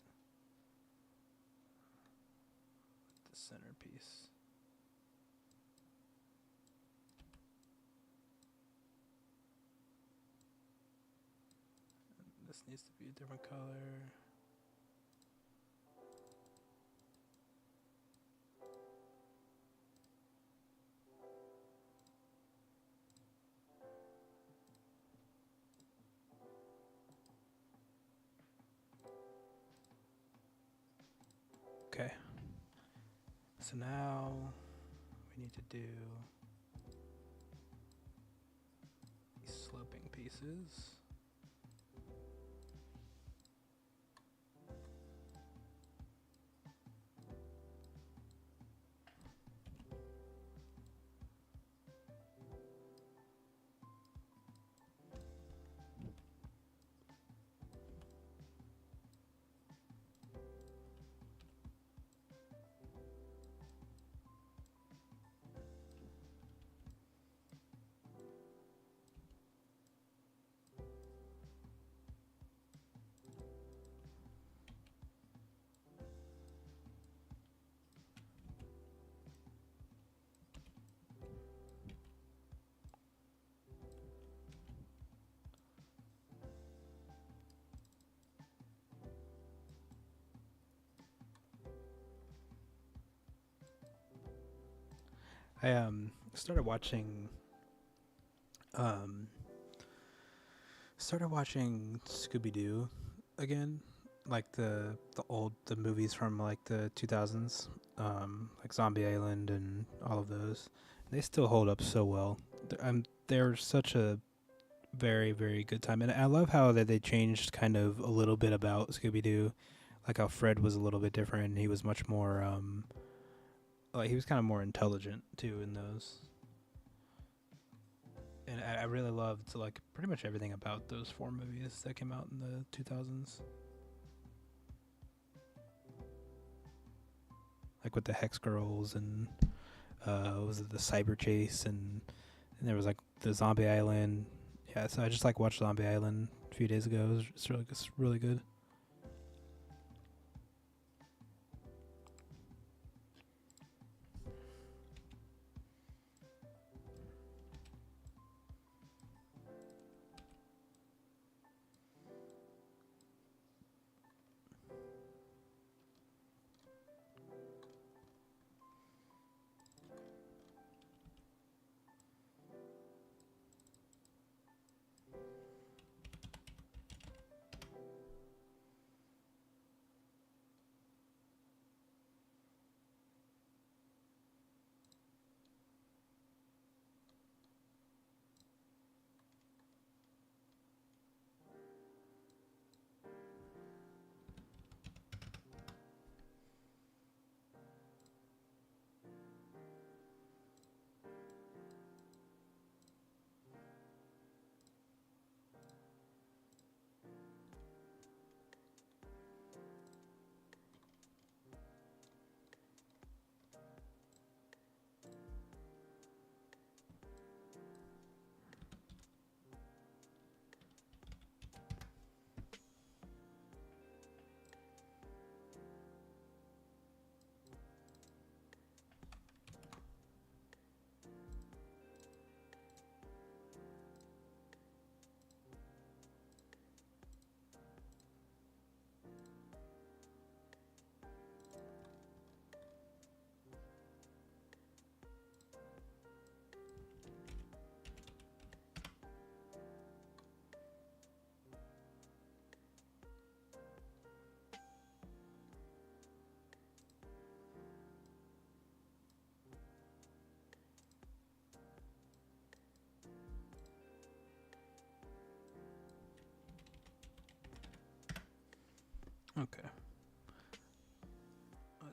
The centerpiece. This needs to be a different color. Okay. So now we need to do these sloping pieces. I started watching um Scooby Doo again, like the movies from like the 2000s, like Zombie Island and all of those. They still hold up so well. They're such a very very good time, and I love how that they changed kind of a little bit about Scooby Doo, like how Fred was a little bit different. He was much more like he was kind of more intelligent too in those. And I really loved like pretty much everything about those four movies that came out in the 2000s. Like with the Hex Girls and was it the Cyber Chase and there was like the Zombie Island. Yeah, so I just like watched Zombie Island a few days ago. It's really good.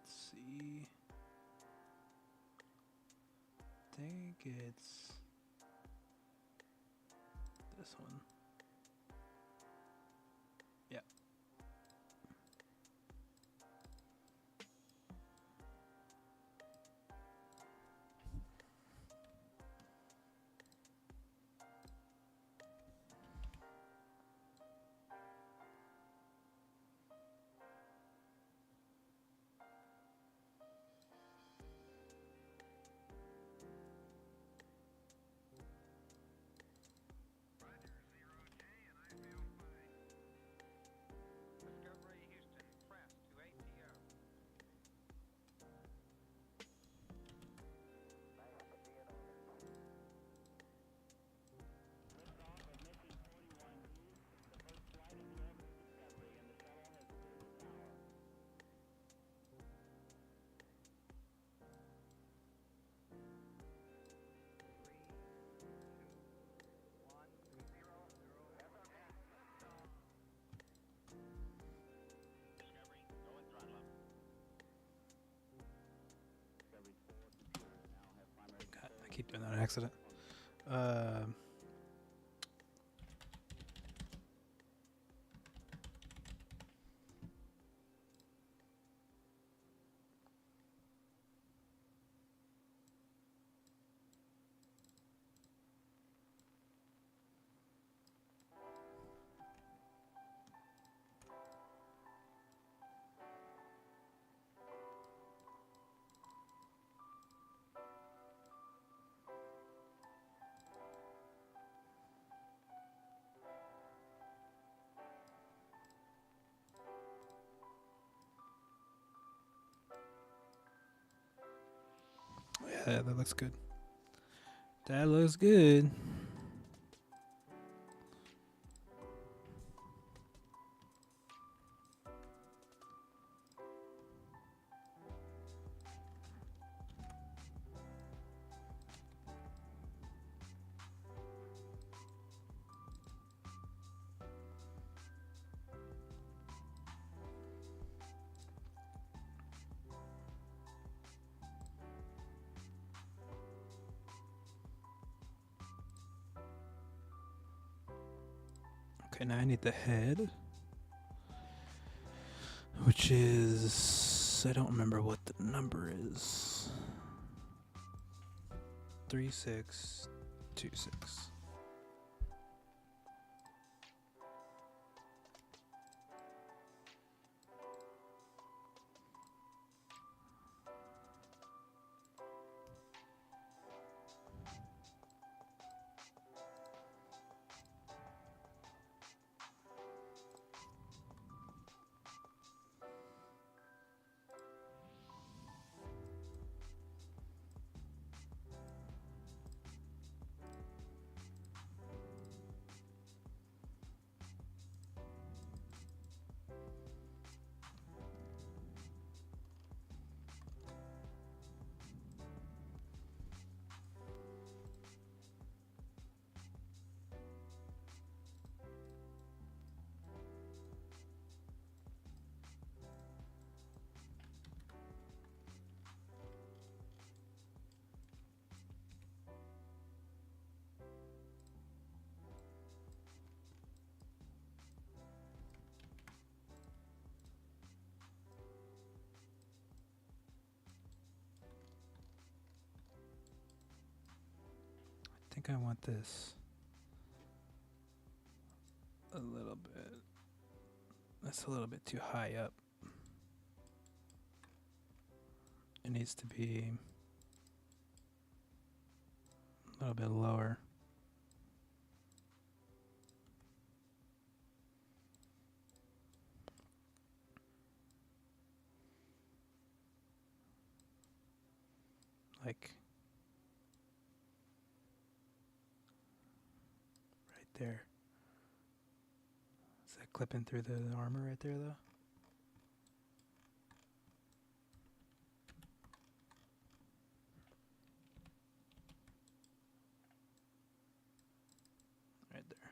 Let's see. I think it's this one. Yeah. God, I keep doing that on accident. Yeah, that looks good. That looks good. Okay, now I need the head, which is, I don't remember what the number is. 3626. I think I want this a little bit. That's a little bit too high up. It needs to be a little bit lower. Like right there. Is that clipping through the armor right there though? Right there.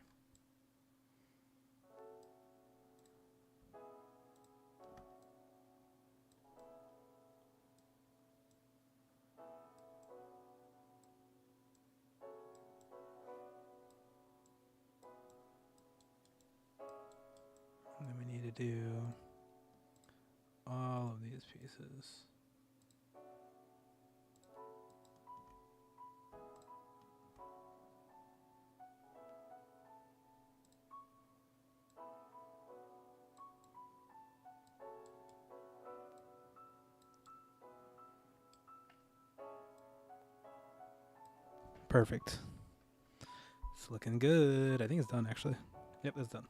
do all of these pieces. Perfect. It's looking good. I think it's done, actually. Yep, it's done.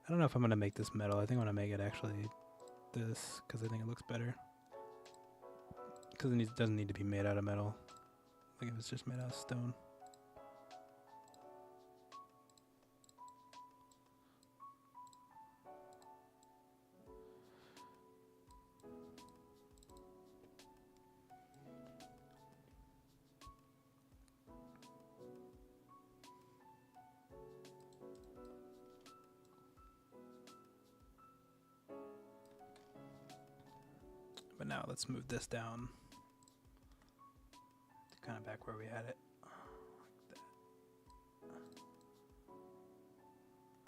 I don't know if I'm going to make this metal. I think I'm going to make it actually this, because I think it looks better. Because it doesn't need to be made out of metal. Like if it's just made out of stone. But now let's move this down to kind of back where we had it. Like that.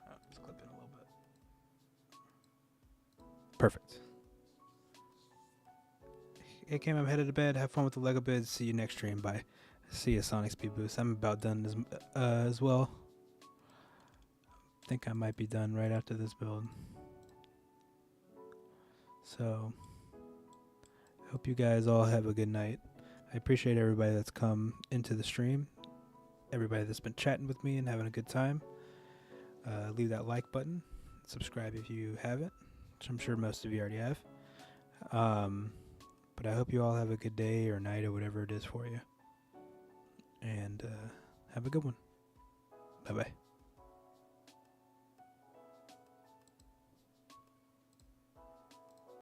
Oh, let's clip in a little bit. Perfect. Hey, Cam, I'm headed to bed. Have fun with the Lego bids. See you next stream. Bye. See you, Sonic Speed Boost. I'm about done as well. I think I might be done right after this build. So, I hope you guys all have a good night. I appreciate everybody that's come into the stream. Everybody that's been chatting with me and having a good time. Leave that like button. Subscribe if you haven't, which I'm sure most of you already have. But I hope you all have a good day or night or whatever it is for you. And have a good one. Bye-bye.